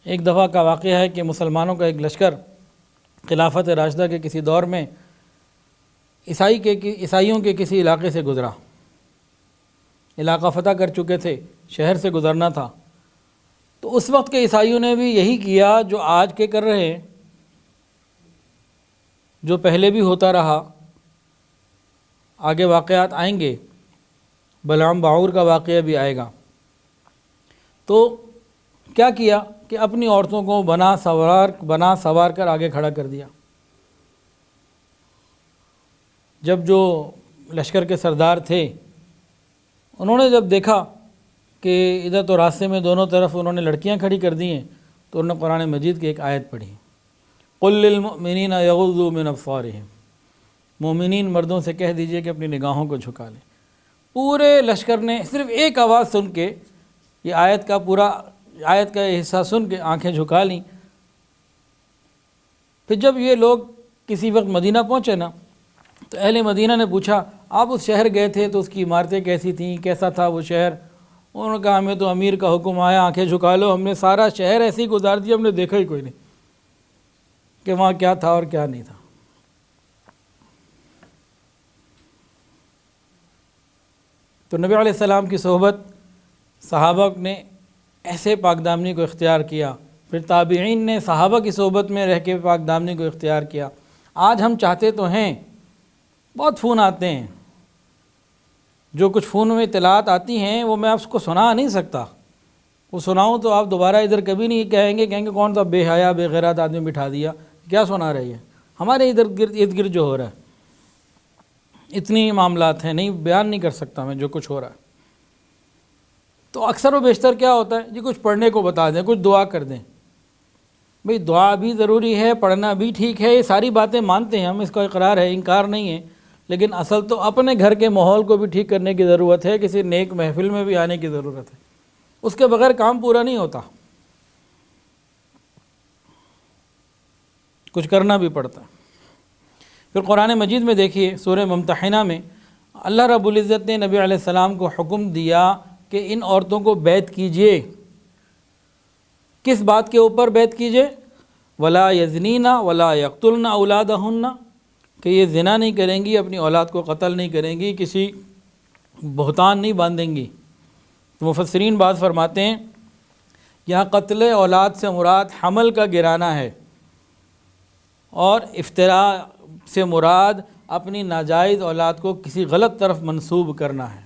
ایک دفعہ کا واقعہ ہے کہ مسلمانوں کا ایک لشکر خلافت راشدہ کے کسی دور میں عیسائیوں کے کسی علاقے سے گزرا۔ علاقہ فتح کر چکے تھے، شہر سے گزرنا تھا۔ تو اس وقت کے عیسائیوں نے بھی یہی کیا جو آج کے کر رہے ہیں، جو پہلے بھی ہوتا رہا، آگے واقعات آئیں گے، بلعام باعور کا واقعہ بھی آئے گا۔ تو کیا کیا کہ اپنی عورتوں کو بنا سوار کر آگے کھڑا کر دیا۔ جب جو لشکر کے سردار تھے انہوں نے جب دیکھا کہ ادھر تو راستے میں دونوں طرف انہوں نے لڑکیاں کھڑی کر دی ہیں، تو انہوں نے قرآن مجید کی ایک آیت پڑھی، قُل لِّلْمُؤْمِنِينَ يَغُضُّوا مِنْ أَبْصَارِهِمْ، مومنین مردوں سے کہہ دیجئے کہ اپنی نگاہوں کو جھکا لیں۔ پورے لشکر نے صرف ایک آواز سن کے یہ آیت کا حصہ سن کے آنکھیں جھکا لیں۔ پھر جب یہ لوگ کسی وقت مدینہ پہنچے نا، تو اہل مدینہ نے پوچھا آپ اس شہر گئے تھے تو اس کی عمارتیں کیسی تھیں، کیسا تھا وہ شہر؟ انہوں نے کہا ہمیں تو امیر کا حکم آیا، آنکھیں جھکا لو، ہم نے سارا شہر ایسے ہی گزار دیا، ہم نے دیکھا ہی کوئی نہیں کہ وہاں کیا تھا اور کیا نہیں تھا۔ تو نبی علیہ السلام کی صحبت، صحابہ نے ایسے پاک دامنی کو اختیار کیا، پھر تابعین نے صحابہ کی صحبت میں رہ کے پاک دامنی کو اختیار کیا۔ آج ہم چاہتے تو ہیں، بہت فون آتے ہیں، جو کچھ فون میں اطلاعات آتی ہیں وہ میں آپ کو سنا نہیں سکتا، وہ سناؤں تو آپ دوبارہ ادھر کبھی نہیں کہیں گے کون سا بے حیا بے غیرت آدمی بٹھا دیا، کیا سنا رہی ہے، ہمارے ارد گرد جو ہو رہا ہے، اتنی معاملات ہیں، نہیں بیان نہیں کر سکتا میں جو کچھ ہو رہا ہے۔ تو اکثر و بیشتر کیا ہوتا ہے جی، کچھ پڑھنے کو بتا دیں، کچھ دعا کر دیں۔ بھئی دعا بھی ضروری ہے، پڑھنا بھی ٹھیک ہے، یہ ساری باتیں مانتے ہیں ہم، اس کا اقرار ہے، انکار نہیں ہے، لیکن اصل تو اپنے گھر کے ماحول کو بھی ٹھیک کرنے کی ضرورت ہے، کسی نیک محفل میں بھی آنے کی ضرورت ہے، اس کے بغیر کام پورا نہیں ہوتا، کچھ کرنا بھی پڑتا ہے۔ پھر قرآن مجید میں دیکھیے سورہ ممتحنہ میں اللہ رب العزت نے نبی علیہ السلام کو حکم دیا کہ ان عورتوں کو بیعت کیجئے۔ کس بات کے اوپر بیعت کیجئے؟ ولا یزنین ولا یقتلن اولادہن، کہ یہ زنا نہیں کریں گی، اپنی اولاد کو قتل نہیں کریں گی، کسی بہتان نہیں باندھیں گی۔ تو مفسرین بعض فرماتے ہیں یہاں قتل اولاد سے مراد حمل کا گرانا ہے، اور افتراء سے مراد اپنی ناجائز اولاد کو کسی غلط طرف منسوب کرنا ہے۔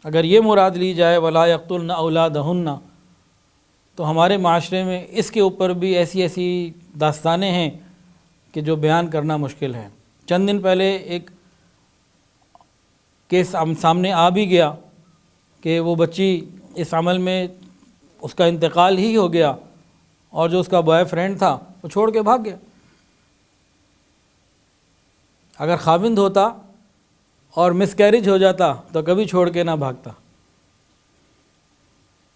اگر یہ مراد لی جائے ولا یقتلن اولادہن، تو ہمارے معاشرے میں اس کے اوپر بھی ایسی داستانیں ہیں کہ جو بیان کرنا مشکل ہے۔ چند دن پہلے ایک کیس سامنے آ بھی گیا کہ وہ بچی اس عمل میں اس کا انتقال ہی ہو گیا، اور جو اس کا بوائے فرینڈ تھا وہ چھوڑ کے بھاگ گیا۔ اگر خاوند ہوتا اور مس کیریج ہو جاتا تو کبھی چھوڑ کے نہ بھاگتا،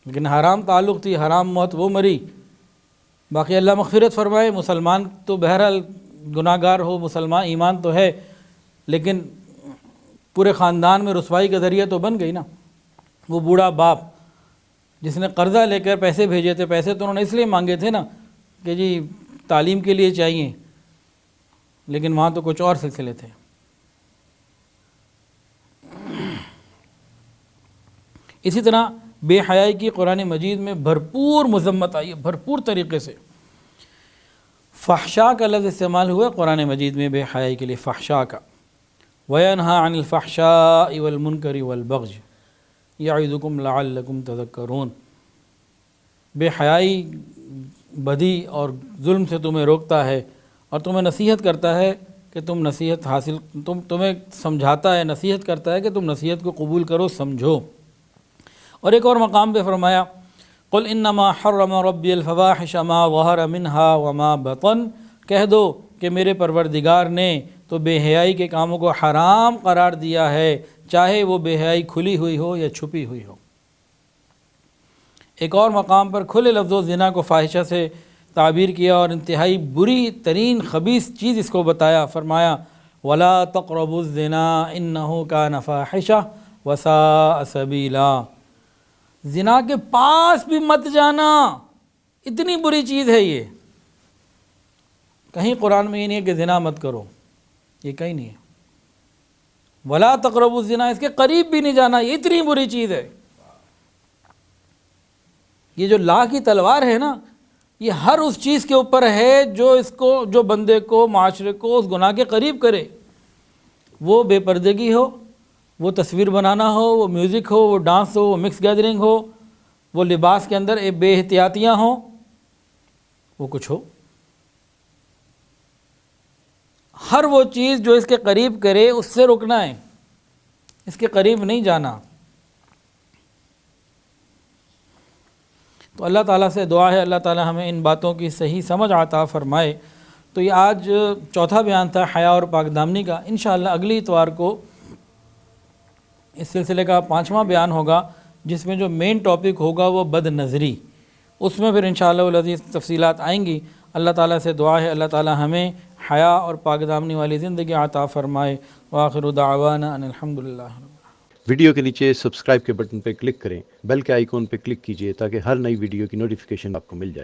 لیکن حرام تعلق تھی، حرام موت وہ مری۔ باقی اللہ مغفرت فرمائے، مسلمان تو بہرحال گناہ گار ہو، مسلمان ایمان تو ہے، لیکن پورے خاندان میں رسوائی کا ذریعہ تو بن گئی نا۔ وہ بوڑھا باپ جس نے قرضہ لے کر پیسے بھیجے تھے، پیسے تو انہوں نے اس لیے مانگے تھے نا کہ جی تعلیم کے لیے چاہیے، لیکن وہاں تو کچھ اور سلسلے تھے۔ اسی طرح بے حیائی کی قرآن مجید میں بھرپور مذمت آئی ہے، بھرپور طریقے سے۔ فحشاء کا لفظ استعمال ہوا ہے قرآن مجید میں بے حیائی کے لیے، فحشاء کا۔ وَيَنْهَا عَنِ الْفَحْشَاءِ وَالْمُنْكَرِ وَالْبَغْيِ يَعِظُكُمْ لَعَلَّكُمْ تَذَكَّرُونَ۔ بے حیائی، بدی اور ظلم سے تمہیں روکتا ہے، اور تمہیں نصیحت کرتا ہے کہ تم نصیحت حاصل، تمہیں سمجھاتا ہے، نصیحت کرتا ہے کہ تم نصیحت کو قبول کرو، سمجھو۔ اور ایک اور مقام پہ فرمایا قُلْ إِنَّمَا حَرَّمَ رَبِّيَ الْفَوَاحِشَ مَا ظَهَرَ مِنْهَا وَمَا بَطَنَ، کہہ دو کہ میرے پروردگار نے تو بے حیائی کے کاموں کو حرام قرار دیا ہے، چاہے وہ بے حیائی کھلی ہوئی ہو یا چھپی ہوئی ہو۔ ایک اور مقام پر کھلے لفظوں زنا کو فاحشہ سے تعبیر کیا، اور انتہائی بری ترین خبیث چیز اس کو بتایا، فرمایا وَلَا تَقْرَبُوا الزِّنَا إِنَّهُ كَانَ فَاحِشَةً وَسَاءَ سَبِيلًا۔ زنا کے پاس بھی مت جانا، اتنی بری چیز ہے یہ۔ کہیں قرآن میں یہ نہیں ہے کہ زنا مت کرو، یہ کہیں نہیں ہے۔ وَلَا تَقْرَبُوا الزِّنَا، اس کے قریب بھی نہیں جانا، یہ اتنی بری چیز ہے۔ یہ جو لا کی تلوار ہے نا، یہ ہر اس چیز کے اوپر ہے جو بندے کو، معاشرے کو اس گناہ کے قریب کرے۔ وہ بے پردگی ہو، وہ تصویر بنانا ہو، وہ میوزک ہو، وہ ڈانس ہو، وہ مکس گیدرنگ ہو، وہ لباس کے اندر بے احتیاطیاں ہوں، وہ کچھ ہو، ہر وہ چیز جو اس کے قریب کرے اس سے رکنا ہے، اس کے قریب نہیں جانا۔ تو اللہ تعالیٰ سے دعا ہے اللہ تعالیٰ ہمیں ان باتوں کی صحیح سمجھ عطا فرمائے۔ تو یہ آج چوتھا بیان تھا حیا اور پاک دامنی کا۔ انشاءاللہ اگلی اتوار کو اس سلسلے کا 5واں بیان ہوگا، جس میں جو مین ٹاپک ہوگا وہ بد نظری، اس میں پھر انشاءاللہ العزیز تفصیلات آئیں گی۔ اللہ تعالیٰ سے دعا ہے اللہ تعالیٰ ہمیں حیا اور پاک دامنی والی زندگی عطا فرمائے۔ وآخر دعوانا ان الحمدللہ۔ ویڈیو کے نیچے سبسکرائب کے بٹن پہ کلک کریں، بیل کے آئیکن پہ کلک کیجئے تاکہ ہر نئی ویڈیو کی نوٹیفیکیشن آپ کو مل جائے۔